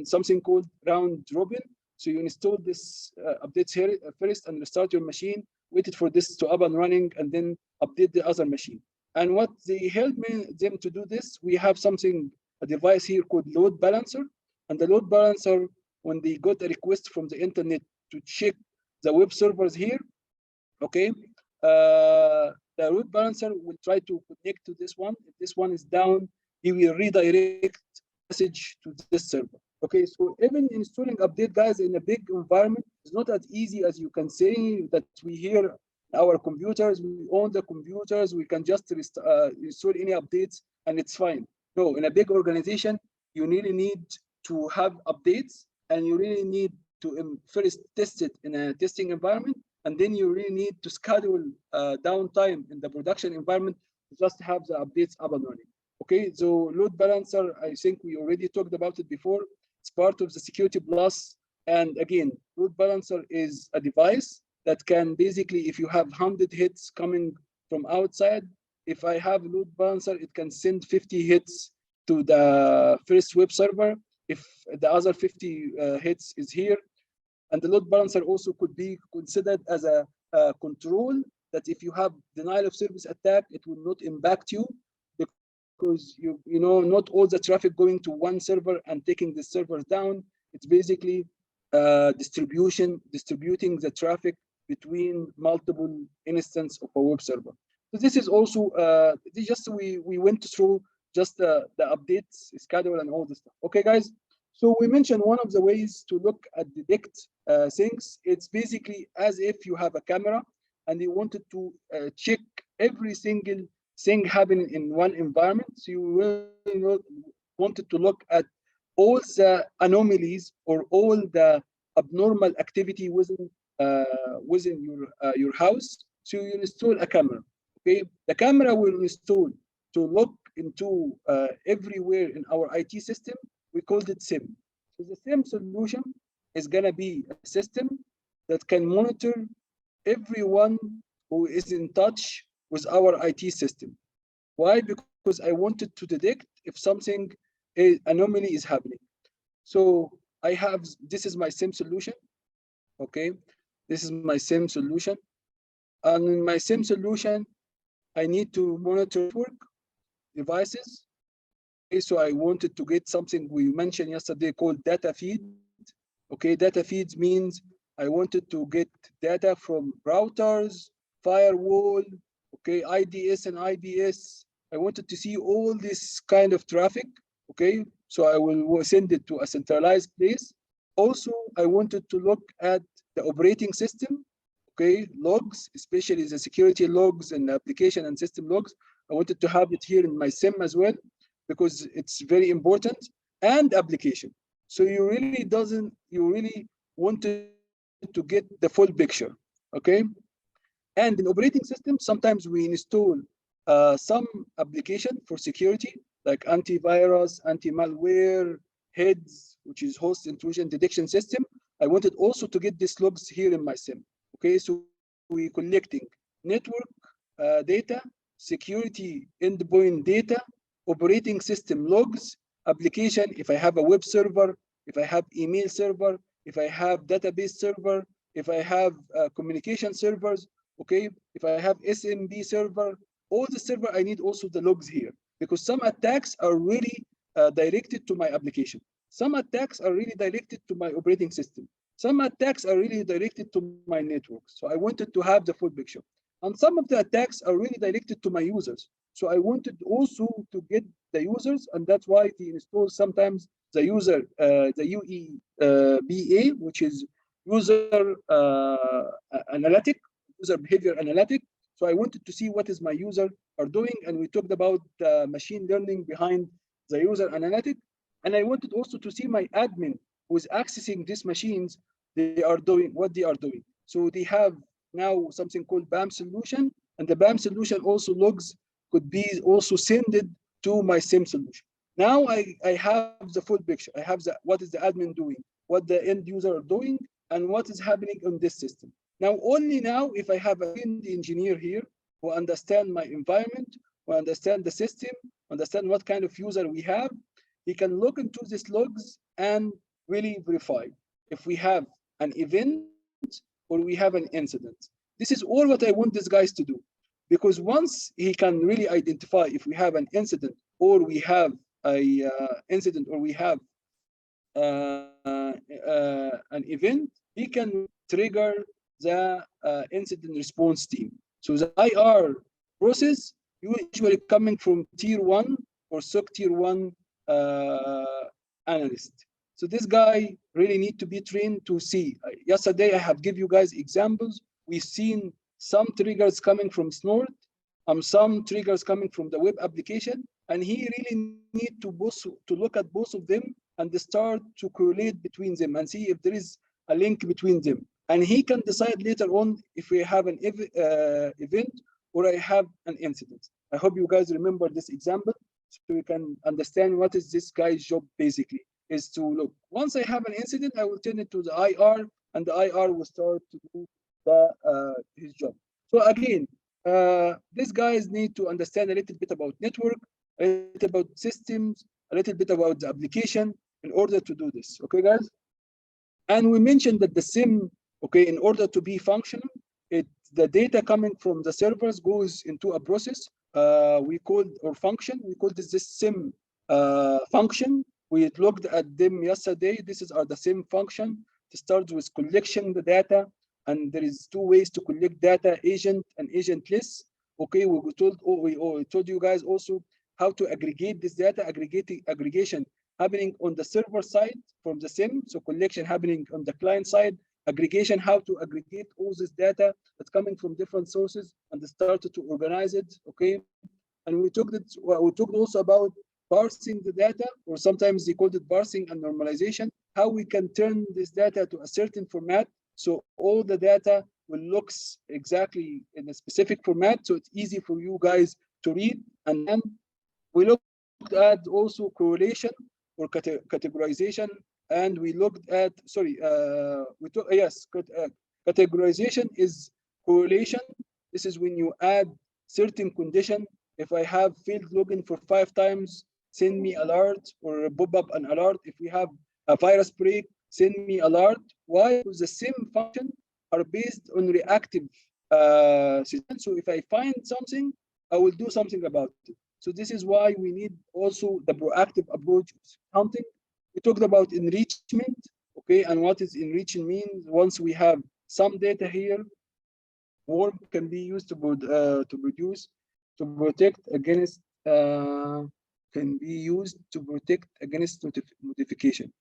something called round robin. So you install this updates here first and restart your machine, waited for this to up and running, and then update the other machine. And what they help them to do this, we have a device here called load balancer. And the load balancer, when they got a request from the internet to check the web servers here, okay, the load balancer will try to connect to this one. If this one is down, he will redirect message to this server. Okay, so even installing update, guys, in a big environment It's not as easy as you can say that we hear our computers, we own the computers, we can just install any updates and it's fine. No, in a big organization, you really need to have updates and you really need to first test it in a testing environment, and then you really need to schedule downtime in the production environment to just have the updates up and running. Okay, so load balancer, I think we already talked about it before. It's part of the Security Plus. And again, load balancer is a device that can basically, if you have 100 hits coming from outside, if I have load balancer, it can send 50 hits to the first web server. If the other 50 hits is here, and the load balancer also could be considered as a control that if you have denial of service attack, it will not impact you because you know not all the traffic going to one server and taking the servers down. It's basically distributing the traffic between multiple instances of a web server. So this is also we went through just the updates, schedule, and all this stuff. Okay, guys. So we mentioned one of the ways to look at detect things. It's basically as if you have a camera and you wanted to check every single thing happening in one environment. So you really wanted to look at all the anomalies or all the abnormal activity within your house. So you install a camera. Okay, the camera will install to look into everywhere in our IT system. We called it SIEM. So the SIEM solution is gonna be a system that can monitor everyone who is in touch with our IT system. Why? Because I wanted to detect if something anomaly is happening. So I have, this is my SIEM solution. Okay, this is my SIEM solution. And in my SIEM solution, I need to monitor network devices. Okay, so I wanted to get something we mentioned yesterday called data feed. Okay, data feeds means I wanted to get data from routers, firewall, okay, IDS and IBS. I wanted to see all this kind of traffic. Okay, so I will send it to a centralized place. Also, I wanted to look at the operating system, okay, logs, especially the security logs and application and system logs. I wanted to have it here in my SIEM as well, because it's very important, and application. So you really wanted to get the full picture, okay? And in operating system, sometimes we install some application for security, like antivirus, anti-malware, HEDS, which is host intrusion detection system. I wanted also to get these logs here in my SIEM. Okay, so we collecting network data, security endpoint data, operating system logs, application, if I have a web server, if I have email server, if I have database server, if I have communication servers, okay, if I have SMB server, all the server, I need also the logs here, because some attacks are really directed to my application. Some attacks are really directed to my operating system. Some attacks are really directed to my network. So I wanted to have the full picture. And some of the attacks are really directed to my users. So I wanted also to get the users, and that's why they install sometimes the user, the UEBA, which is user analytic, user behavior analytic. So I wanted to see what is my user are doing, and we talked about the machine learning behind the user analytic. And I wanted also to see my admin who is accessing these machines, they are doing what they are doing. So they have now something called BAM solution, and the BAM solution also logs could be also sent to my SIEM solution. Now I have the full picture. I have what is the admin doing, what the end user are doing, and what is happening on this system. Now, only now, if I have a engineer here who understand my environment, who understand the system, understand what kind of user we have, he can look into these logs and really verify if we have an event or we have an incident. This is all what I want these guys to do, because once he can really identify if we have an incident or we have a incident or we have an event, he can trigger the incident response team. So the IR process usually coming from tier 1 or SOC tier 1 analyst. So this guy really need to be trained to see. Yesterday, I have give you guys examples. We've seen some triggers coming from Snort, some triggers coming from the web application, and he really need to look at both of them and start to correlate between them and see if there is a link between them. And he can decide later on if we have an event or I have an incident. I hope you guys remember this example so you can understand what is this guy's job basically, is to look. Once I have an incident, I will turn it to the IR and the IR will start to do his job. So again, these guys need to understand a little bit about network, a little about systems, a little bit about the application in order to do this. Okay, guys? And we mentioned that the SIM, okay, in order to be functional, the data coming from the servers goes into a process we called, or function, we called this SIM function. We looked at them yesterday. This is the SIM function. It starts with collection the data, and there is two ways to collect data, agent and agentless. Okay, we told you guys also how to aggregate this data, aggregation happening on the server side from the SIM, so collection happening on the client side, aggregation, how to aggregate all this data that's coming from different sources and started to organize it, okay? And we talked also about parsing the data, or sometimes they called it parsing and normalization, how we can turn this data to a certain format so all the data will look exactly in a specific format, so it's easy for you guys to read. And then we looked at also correlation or categorization, and we looked at, categorization is correlation. This is when you add certain condition. If I have failed login for 5 times, send me alert or pop up an alert. If we have a virus break, send me alert. Why? Because the same function are based on reactive system. So if I find something, I will do something about it. So this is why we need also the proactive approach counting. We talked about enrichment, okay, and what is enrichment means. Once we have some data here, worm can be used to protect against modification.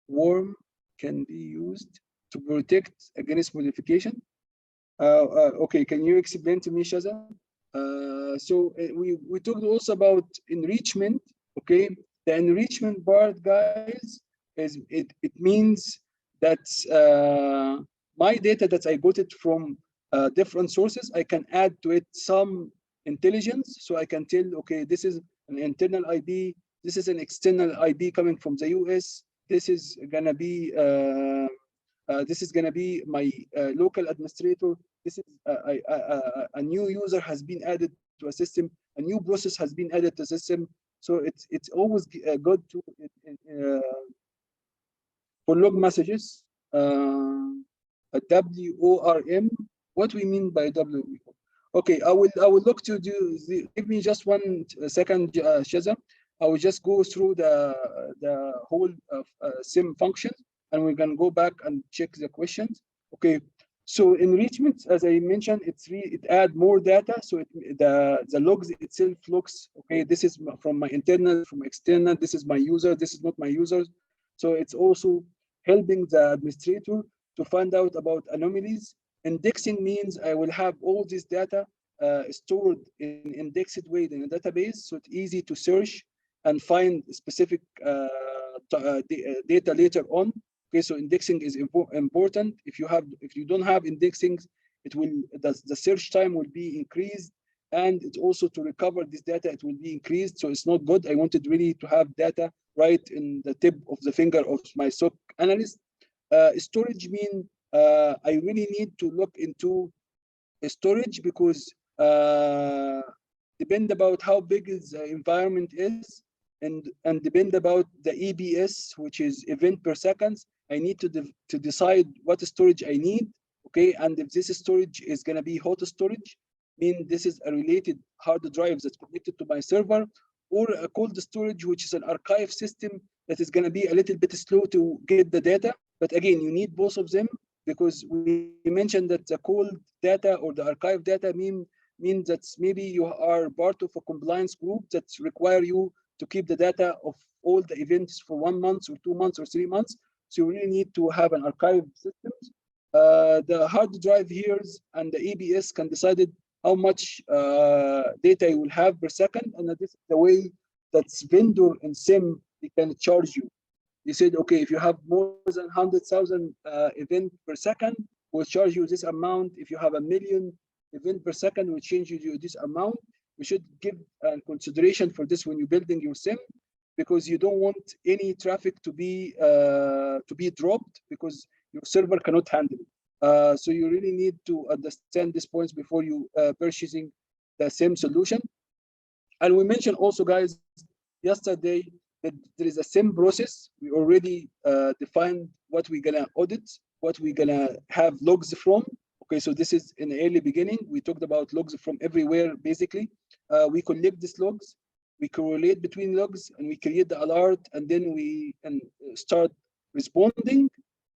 Worm can be used to protect against modification. Okay, can you explain to me, Shaza? We talked also about enrichment. Okay, the enrichment part, guys, is it means that my data that I got it from different sources, I can add to it some intelligence, so I can tell, okay, this is an internal IP, this is an external IP coming from the US, this is gonna be my local administrator. This is a new user has been added to a system. A new process has been added to the system. So it's always good to for log messages. WORM. What we mean by WORM? Okay, I will look to do. Give me just 1 second, Shaza. I will just go through the whole SIM function, and we can go back and check the questions. Okay, so enrichment, as I mentioned, it add more data. So the logs itself looks, okay, this is from my internal, from external, this is my user, this is not my users. So it's also helping the administrator to find out about anomalies. Indexing means I will have all this data stored in indexed way in a database, so it's easy to search and find specific data later on. Okay, so indexing is important. If you don't have indexing, the search time will be increased, and it's also to recover this data, it will be increased. So it's not good. I wanted really to have data right in the tip of the finger of my SOC analyst. Storage mean I really need to look into storage, because depend about how big the environment is, and depend about the EBS, which is event per second. I need to decide what storage I need. Okay, and if this storage is going to be hot storage, mean this is a related hard drive that's connected to my server, or a cold storage, which is an archive system that is going to be a little bit slow to get the data. But again, you need both of them, because we mentioned that the cold data or the archive data means that maybe you are part of a compliance group that require you to keep the data of all the events for 1 month or 2 months or 3 months. So you really need to have an archive system. The hard drive here and the EBS can decide how much data you will have per second, and this is the way that vendor and SIM they can charge you. They said, okay, if you have more than 100,000 events per second, we'll charge you this amount. If you have 1 million events per second, we'll change you this amount. We should give consideration for this when you're building your SIM, because you don't want any traffic to be dropped because your server cannot handle it. So you really need to understand these points before you purchasing the SIM solution. And we mentioned also, guys, yesterday that there is a SIM process. We already defined what we're gonna audit, what we're gonna have logs from. Okay, so this is in the early beginning. We talked about logs from everywhere, basically. We collect these logs, we correlate between logs, and we create the alert, and then we can start responding.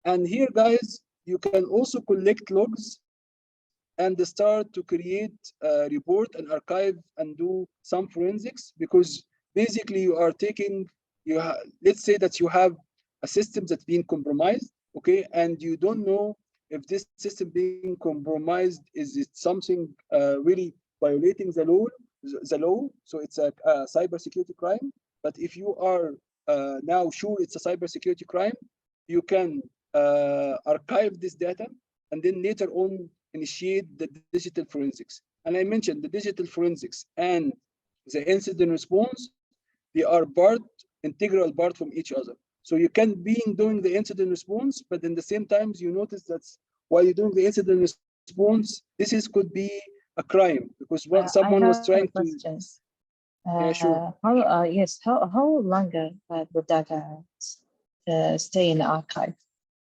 And here, guys, you can also collect logs and start to create a report and archive and do some forensics, because basically you are taking, let's say that you have a system that's been compromised, okay, and you don't know if this system being compromised, is it something really violating the law? So it's a cybersecurity crime. But if you are now sure it's a cybersecurity crime, you can archive this data and then later on initiate the digital forensics. And I mentioned the digital forensics and the incident response, they are integral part from each other. So you can be doing the incident response, but in the same time, you notice that while you're doing the incident response, could be a crime, because when someone was trying to. Yeah, sure. How longer the data stay in the archive?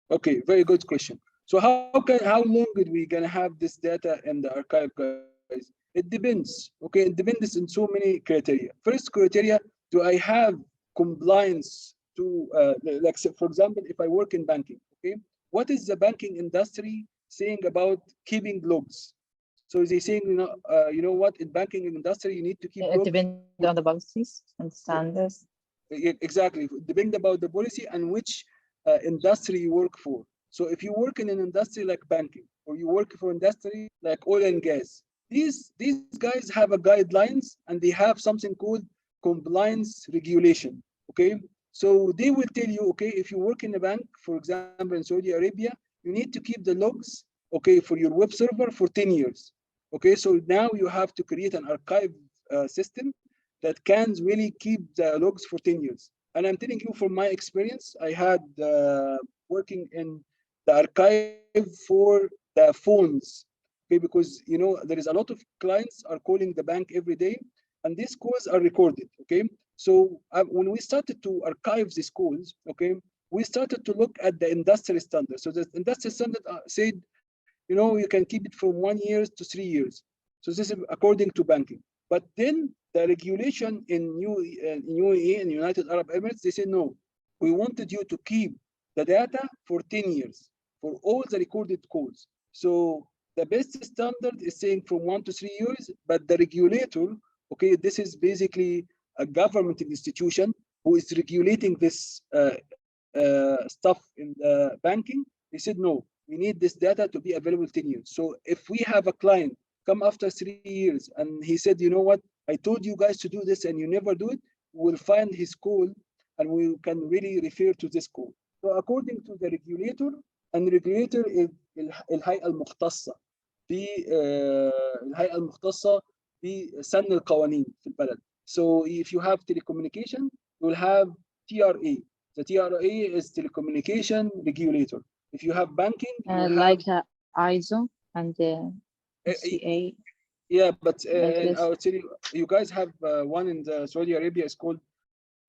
Okay, very good question. So how long are we gonna have this data in the archive, guys? It depends. Okay, it depends on so many criteria. First criteria: do I have compliance to, like, for example, if I work in banking, okay, what is the banking industry saying about keeping logs? So they're saying, you know what, in banking industry, you need to keep logs. It depends on the policies and standards. Exactly, depending about the policy and which industry you work for. So if you work in an industry like banking, or you work for industry like oil and gas, these guys have a guidelines, and they have something called compliance regulation. Okay, so they will tell you, okay, if you work in a bank, for example, in Saudi Arabia, you need to keep the logs, okay, for your web server for 10 years. Okay, so now you have to create an archive system that can really keep the logs for 10 years. And I'm telling you from my experience, I had working in the archive for the phones, okay, because there is a lot of clients are calling the bank every day, and these calls are recorded. Okay, so when we started to archive these calls, okay, we started to look at the industry standard. So the industry standard said, you can keep it from 1 year to 3 years. So this is according to banking. But then the regulation in UAE and United Arab Emirates, they said, no, we wanted you to keep the data for 10 years for all the recorded calls. So the best standard is saying from 1 to 3 years, but the regulator, okay, this is basically a government institution who is regulating this stuff in the banking. They said, no, we need this data to be available 10 years. So if we have a client come after 3 years and he said, you know what, I told you guys to do this and you never do it, we'll find his call and we can really refer to this call. So according to the regulator, and the regulator is الهيئة المختصة الهيئة المختصة بسن القوانين في البلد. So if you have telecommunication, you will have TRA. The TRA is telecommunication regulator. If you have banking, like ISO and the CA. Yeah, but I would tell you, you guys have one in the Saudi Arabia. It's called,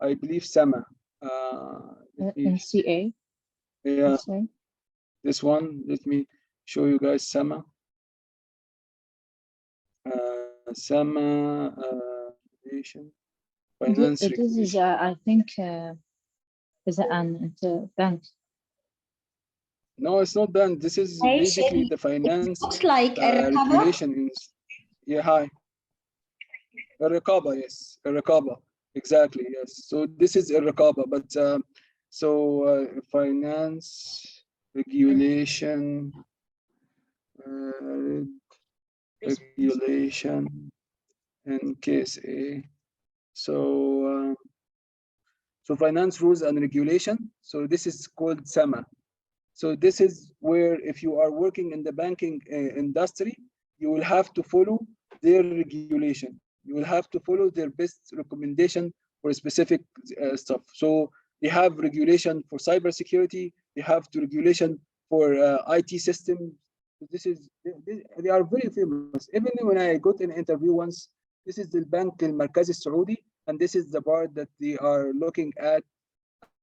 I believe, SAMA. CA. Yeah. This one, let me show you guys SAMA. SAMA finance. This is, I think, is an bank. No, it's not banned. This is basically the finance like regulation. Yeah, hi. الرقابة, yes, الرقابة. Exactly, yes. So this is الرقابة, but finance regulation, regulation in case A. So finance rules and regulation. So this is called SAMA. So this is where if you are working in the banking industry, you will have to follow their regulation. You will have to follow their best recommendation for specific stuff. So they have regulation for cybersecurity. They have the regulation for IT system. They are very famous. Even when I got an interview once, this is the Bank Al-Markazi Saudi, and this is the part that they are looking at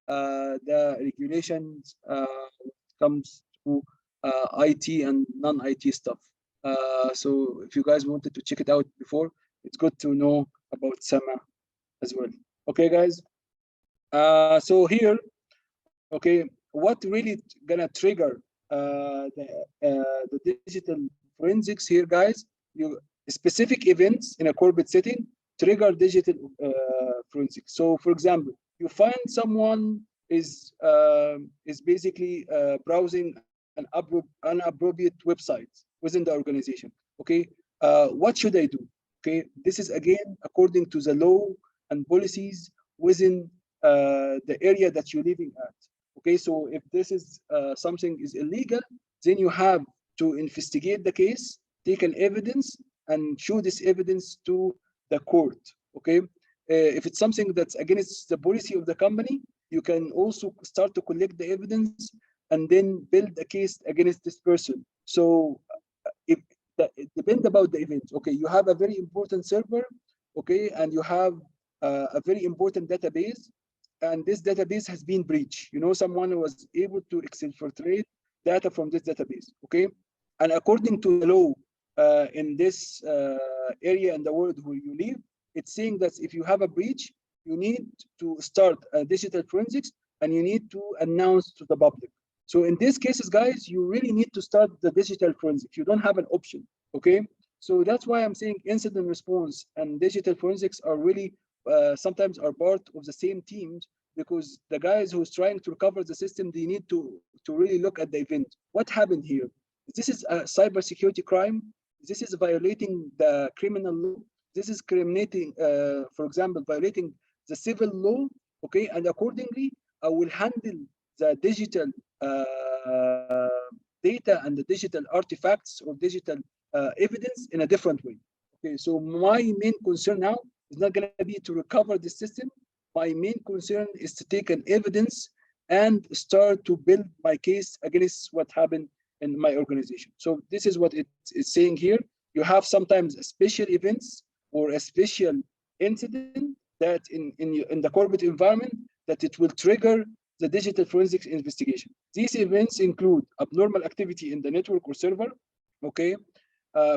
the regulations comes to IT and non-IT stuff. So if you guys wanted to check it out before, it's good to know about SAMA as well. Okay, guys. So here, okay, what really gonna trigger the digital forensics here, guys? You specific events in a corporate setting trigger digital forensics. So, for example, you find someone is basically browsing an inappropriate website within the organization. Okay, what should I do? Okay, this is again according to the law and policies within the area that you're living at. Okay, so if this is something is illegal, then you have to investigate the case, take an evidence, and show this evidence to the court. Okay, if it's something that's against the policy of the company, you can also start to collect the evidence and then build a case against this person. So it depends about the event. Okay, you have a very important server, okay, and you have a very important database, and this database has been breached. You know, someone was able to exfiltrate data from this database, okay? And according to the law in this area in the world where you live, it's saying that if you have a breach, you need to start a digital forensics and you need to announce to the public. So in these cases, guys, you really need to start the digital forensics. You don't have an option, okay? So that's why I'm saying incident response and digital forensics are really sometimes are part of the same teams, because the guys who's trying to recover the system, they need to really look at the event. What happened here? This is a cybersecurity crime. This is violating the criminal law. This is criminating, for example, violating the civil law. Okay, and accordingly, I will handle the digital data and the digital artifacts or digital evidence in a different way. Okay, so my main concern now is not going to be to recover the system. My main concern is to take an evidence and start to build my case against what happened in my organization. So this is what it's saying here. You have sometimes special events or a special incident that in the corporate environment that it will trigger the digital forensics investigation. These events include abnormal activity in the network or server, okay,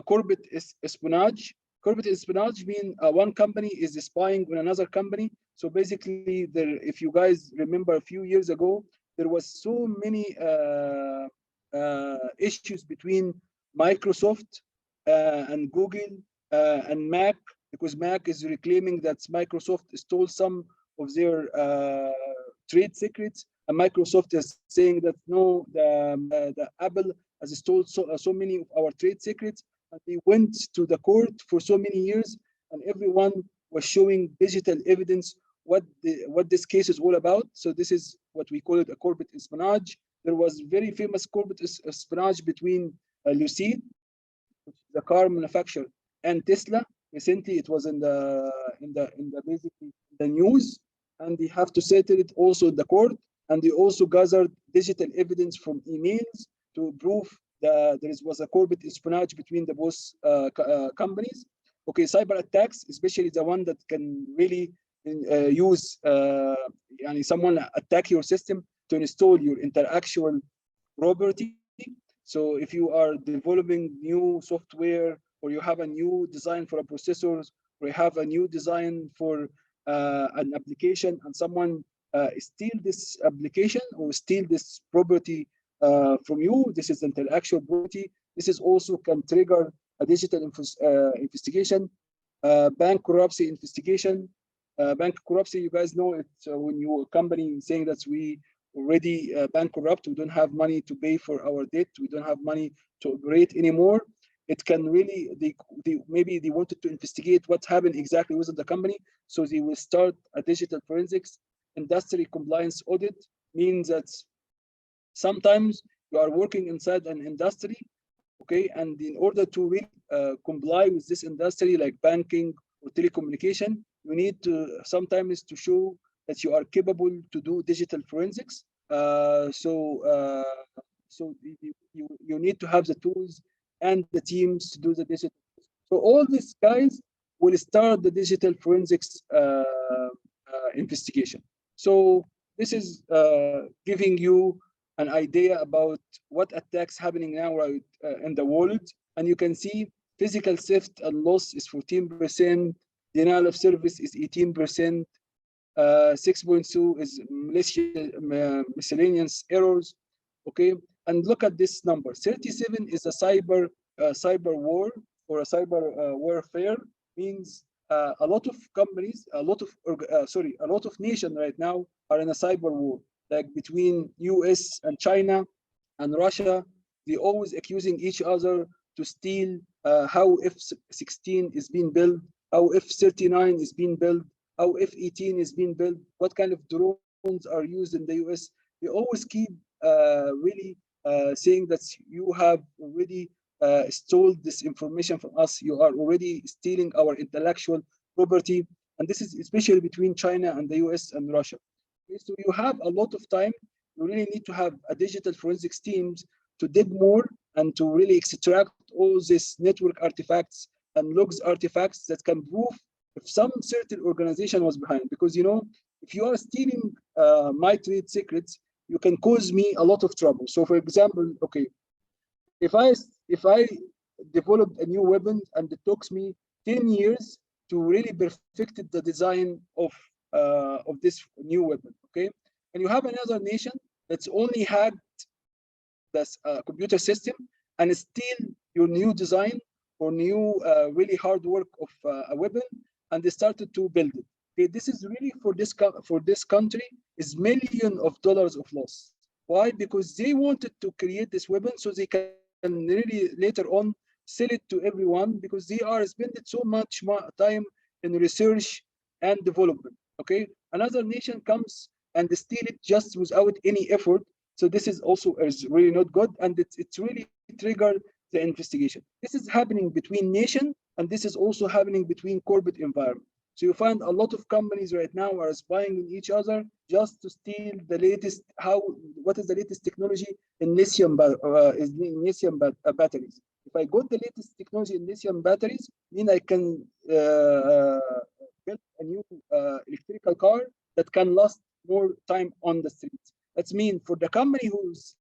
corporate espionage. Corporate espionage means one company is spying on another company. So basically, if you guys remember a few years ago, there was so many issues between Microsoft and Google and Mac, because Mac is reclaiming that Microsoft stole some of their trade secrets, and Microsoft is saying that no, the Apple has stole so many of our trade secrets. And they went to the court for so many years, and everyone was showing digital evidence what this case is all about. So this is what we call it a corporate espionage. There was very famous corporate espionage between Lucid, the car manufacturer, and Tesla. Recently, it was in the basically the news, and they have to settle it also in the court. And they also gathered digital evidence from emails to prove that there was a corporate espionage between the both companies. Okay, cyber attacks, especially the one that can really use someone attack your system to install your intellectual property. So if you are developing new software, or you have a new design for a processor, or you have a new design for an application, and someone steal this application or steal this property from you, this is intellectual property. This is also can trigger a digital investigation, bank corruption investigation, Bankruptcy, you guys know it when your company saying that we already bankrupt, we don't have money to pay for our debt, we don't have money to operate anymore. It can really, maybe they wanted to investigate what happened exactly within the company, so they will start a digital forensics industry compliance audit. Means that sometimes you are working inside an industry, okay, and in order to really comply with this industry like banking or telecommunication, you need to sometimes to show that you are capable to do digital forensics. So you need to have the tools and the teams to do the digital. So all these guys will start the digital forensics investigation. So this is giving you an idea about what attacks happening now right in the world. And you can see physical theft and loss is 14%, denial of service is 18%, 6.2 is miscellaneous errors, okay? And look at this number, 37 is a cyber war or a cyber warfare. Means a lot of companies, a lot of nations right now are in a cyber war, like between US and China and Russia. They always accusing each other to steal how F-16 is being built, how F-39 is being built, how F-18 is being built, what kind of drones are used in the US. They always keep really saying that you have already stole this information from us. You are already stealing our intellectual property. And this is especially between China and the US and Russia. Okay, so you have a lot of time. You really need to have a digital forensics teams to dig more and to really extract all these network artifacts and logs artifacts that can prove if some certain organization was behind. Because, you know, if you are stealing my trade secrets, you can cause me a lot of trouble. So for example, okay, if I developed a new weapon and it took me 10 years to really perfect the design of this new weapon, okay? And you have another nation that's only hacked this computer system and steal your new design or new really hard work of a weapon, and they started to build it. Okay, this is really for this country is millions of dollars of loss. Why? Because they wanted to create this weapon so they can really later on sell it to everyone, because they are spending so much time in research and development. Okay, another nation comes and steal it just without any effort. So this is also is really not good, and it's really triggered the investigation. This is happening between nation, and this is also happening between corporate environment. So you find a lot of companies right now are spying on each other just to steal the latest, what is the latest technology in lithium batteries. If I got the latest technology in lithium batteries, then I can build a new electrical car that can last more time on the streets. That's mean for the company who's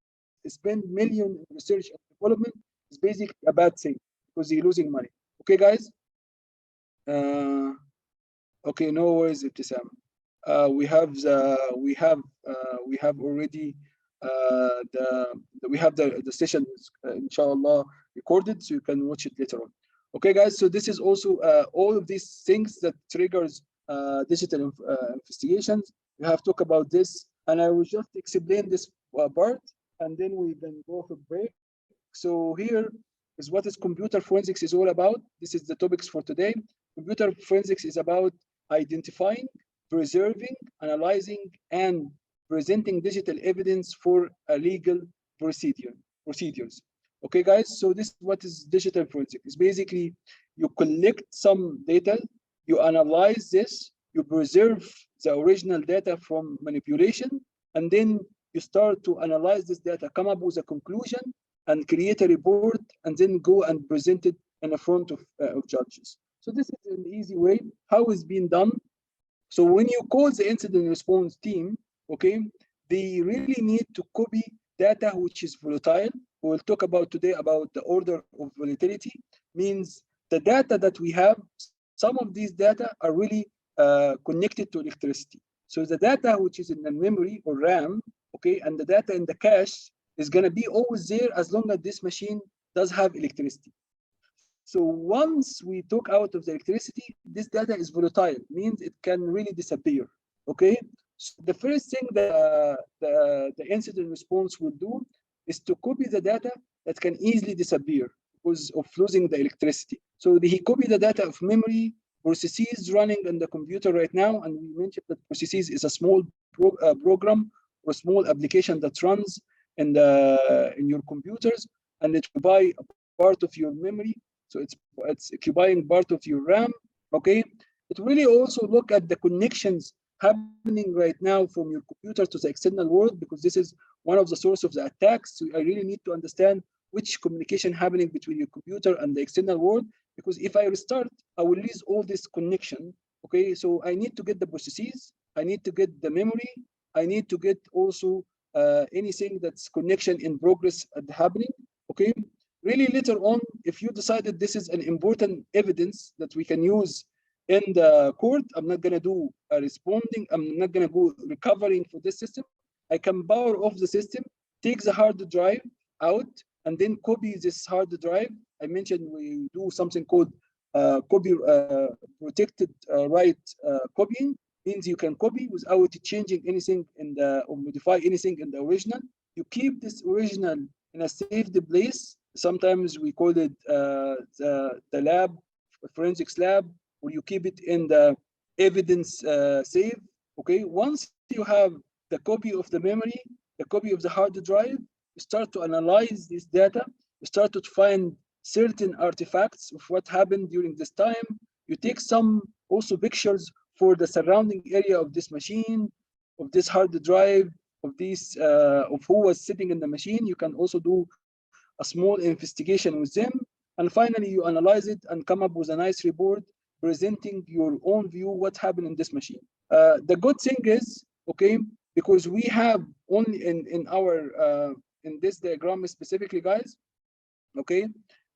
spend millions in research and development, is basically a bad thing because they're losing money. Okay, guys? Okay, no worries, Ibtisam. We have already the session inshallah recorded, so you can watch it later on. Okay, guys, so this is also all of these things that triggers digital investigations. We have talked about this, and I will just explain this part, and then we can go for break. So here is what is computer forensics is all about. This is the topics for today. Computer forensics is about identifying, preserving, analyzing, and presenting digital evidence for a legal procedures. Okay, guys, so this is what is digital forensics. It's basically you collect some data, you analyze this, you preserve the original data from manipulation, and then you start to analyze this data, come up with a conclusion, and create a report, and then go and present it in the front of judges. So this is an easy way how it's being done. So when you call the incident response team, okay, they really need to copy data which is volatile. We'll talk about today about the order of volatility. Means the data that we have, some of these data are really connected to electricity. So the data which is in the memory or RAM, okay, and the data in the cache is going to be always there as long as this machine does have electricity. So once we took out of the electricity, this data is volatile, means it can really disappear. Okay. So the first thing that the incident response will do is to copy the data that can easily disappear because of losing the electricity. So he copied the data of memory processes running on the computer right now, and we mentioned that processes is a small program or a small application that runs in your computers, and it will buy a part of your memory. So it's occupying part of your RAM. Okay. It really also look at the connections happening right now from your computer to the external world, because this is one of the source of the attacks. So I really need to understand which communication happening between your computer and the external world, because if I restart, I will lose all this connection. Okay, so I need to get the processes, I need to get the memory, I need to get also anything that's connection in progress happening. Okay, really later on, if you decided this is an important evidence that we can use in the court, I'm not going to do responding, I'm not going to go recovering for this system. I can power off the system, take the hard drive out, and then copy this hard drive. I mentioned we do something called copy protected write copying. Means you can copy without changing anything in the or modify anything in the original. You keep this original in a saved place. Sometimes we call it the lab, forensics lab, or you keep it in the evidence save. Okay, once you have the copy of the memory, the copy of the hard drive, you start to analyze this data, you start to find certain artifacts of what happened during this time. You take some also pictures for the surrounding area of this machine, of this hard drive, of this of who was sitting in the machine. You can also do a small investigation with them, and finally you analyze it and come up with a nice report presenting your own view what happened in this machine. The good thing is, okay, because we have only in our in this diagram specifically, guys, okay,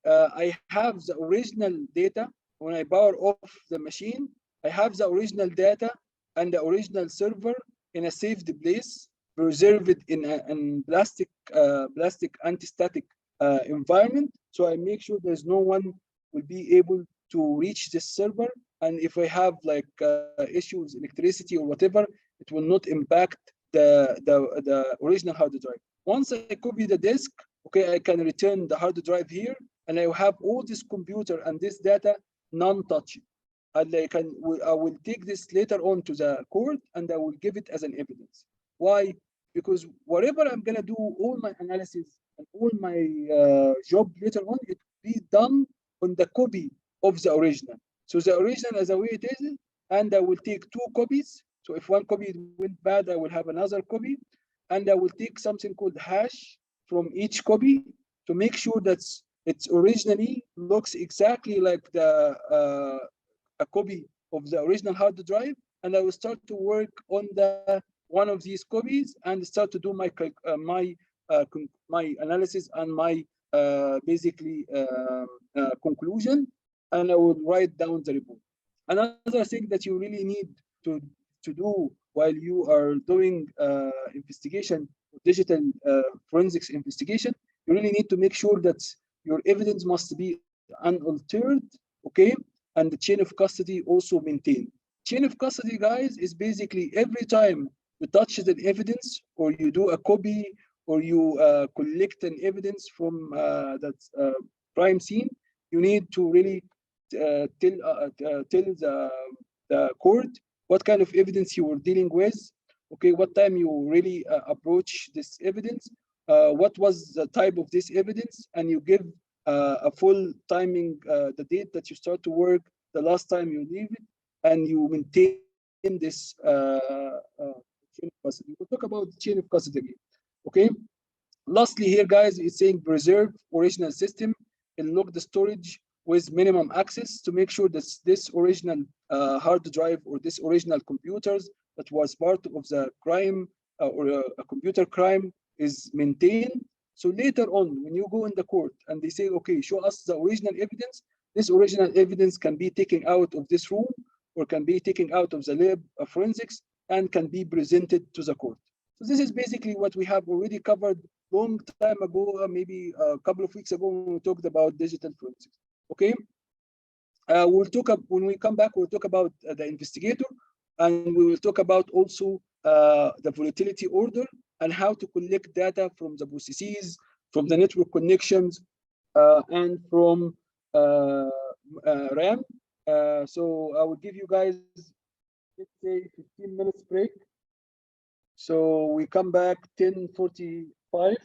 I have the original data. When I power off the machine, I have the original data and the original server in a saved place, preserved in a plastic anti-static environment. So I make sure there's no one will be able to reach this server. And if I have like issues, electricity or whatever, it will not impact the original hard drive. Once I copy the disk, okay, I can return the hard drive here, and I will have all this computer and this data non-touched. And I will take this later on to the court, and I will give it as an evidence. Why? Because whatever I'm gonna do, all my analysis and all my job later on, it will be done on the copy of the original. So the original as the way it is, and I will take 2 copies. So if one copy went bad, I will have another copy, and I will take something called hash from each copy to make sure that it originally looks exactly like a copy of the original hard drive, and I will start to work on the one of these copies and start to do my analysis and my basically conclusion, and I will write down the report. Another thing that you really need to do while you are doing investigation, digital forensics investigation, you really need to make sure that your evidence must be unaltered, okay, and the chain of custody also maintained. Chain of custody, guys, is basically every time you touch an evidence or you do a copy or you collect an evidence from that crime scene, you need to really tell the court what kind of evidence you were dealing with, okay, what time you really approach this evidence, what was the type of this evidence, and you give a full timing, the date that you start to work, the last time you leave it, and you maintain this chain of custody. We'll talk about the chain of custody again, okay? Lastly here, guys, it's saying preserve original system and lock the storage with minimum access to make sure that this original hard drive or this original computers that was part of the crime or a computer crime is maintained. So later on, when you go in the court and they say, okay, show us the original evidence, this original evidence can be taken out of this room or can be taken out of the lab of forensics and can be presented to the court. So this is basically what we have already covered long time ago, maybe a couple of weeks ago when we talked about digital forensics. Okay. We'll talk when we come back. We'll talk about the investigator, and we will talk about also the volatility order and how to collect data from the processes, from the network connections, and from RAM. So I will give you guys, let's say, 15 minutes break. So we come back 10:45.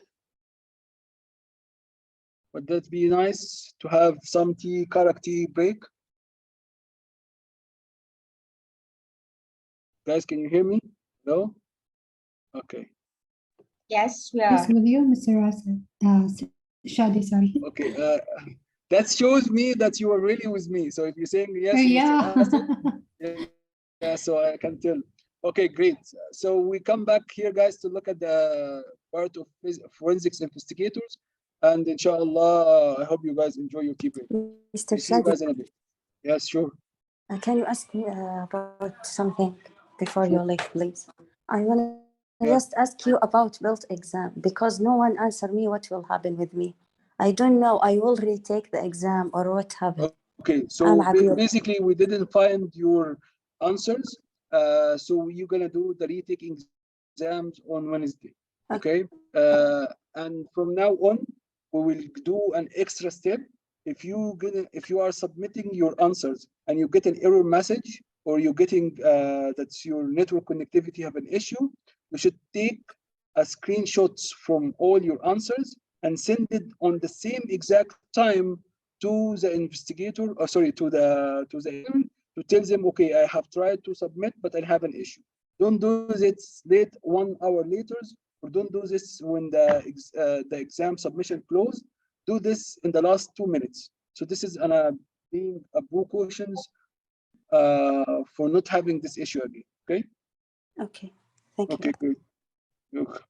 Would that be nice to have some tea, karak tea break? Guys, can you hear me? No? Okay. Yes, we Yes, are. with you, Mr. Russell. Shadi, sorry. Okay. That shows me that you are really with me. So if you're saying yes, Yeah. Mr. Hassan, yeah, so I can tell. Okay, great. So we come back here, guys, to look at the part of forensics investigators. And inshallah, I hope you guys enjoy your tea break. Mr. See you Shadi, guys in a bit. Yes, sure. can you ask me about something before Sure. you leave, please? I want to Yeah. just ask you about built exam because no one answered me what will happen with me. I don't know. I will retake the exam or what happened. Okay, so I'm Abir. basically we didn't find your answers. So you're gonna do the retaking exams on Wednesday. Okay. And from now on, we will do an extra step. If you are submitting your answers and you get an error message or you're getting that your network connectivity have an issue, you should take a screenshots from all your answers and send it on the same exact time to the investigator, or sorry, to the to tell them, okay, I have tried to submit, but I have an issue. Don't do this late 1 hour later, or don't do this when the exam submission closed. Do this in the last 2 minutes. So this is being a precautions for not having this issue again. Okay. Okay. Thank you. Okay, great. Look.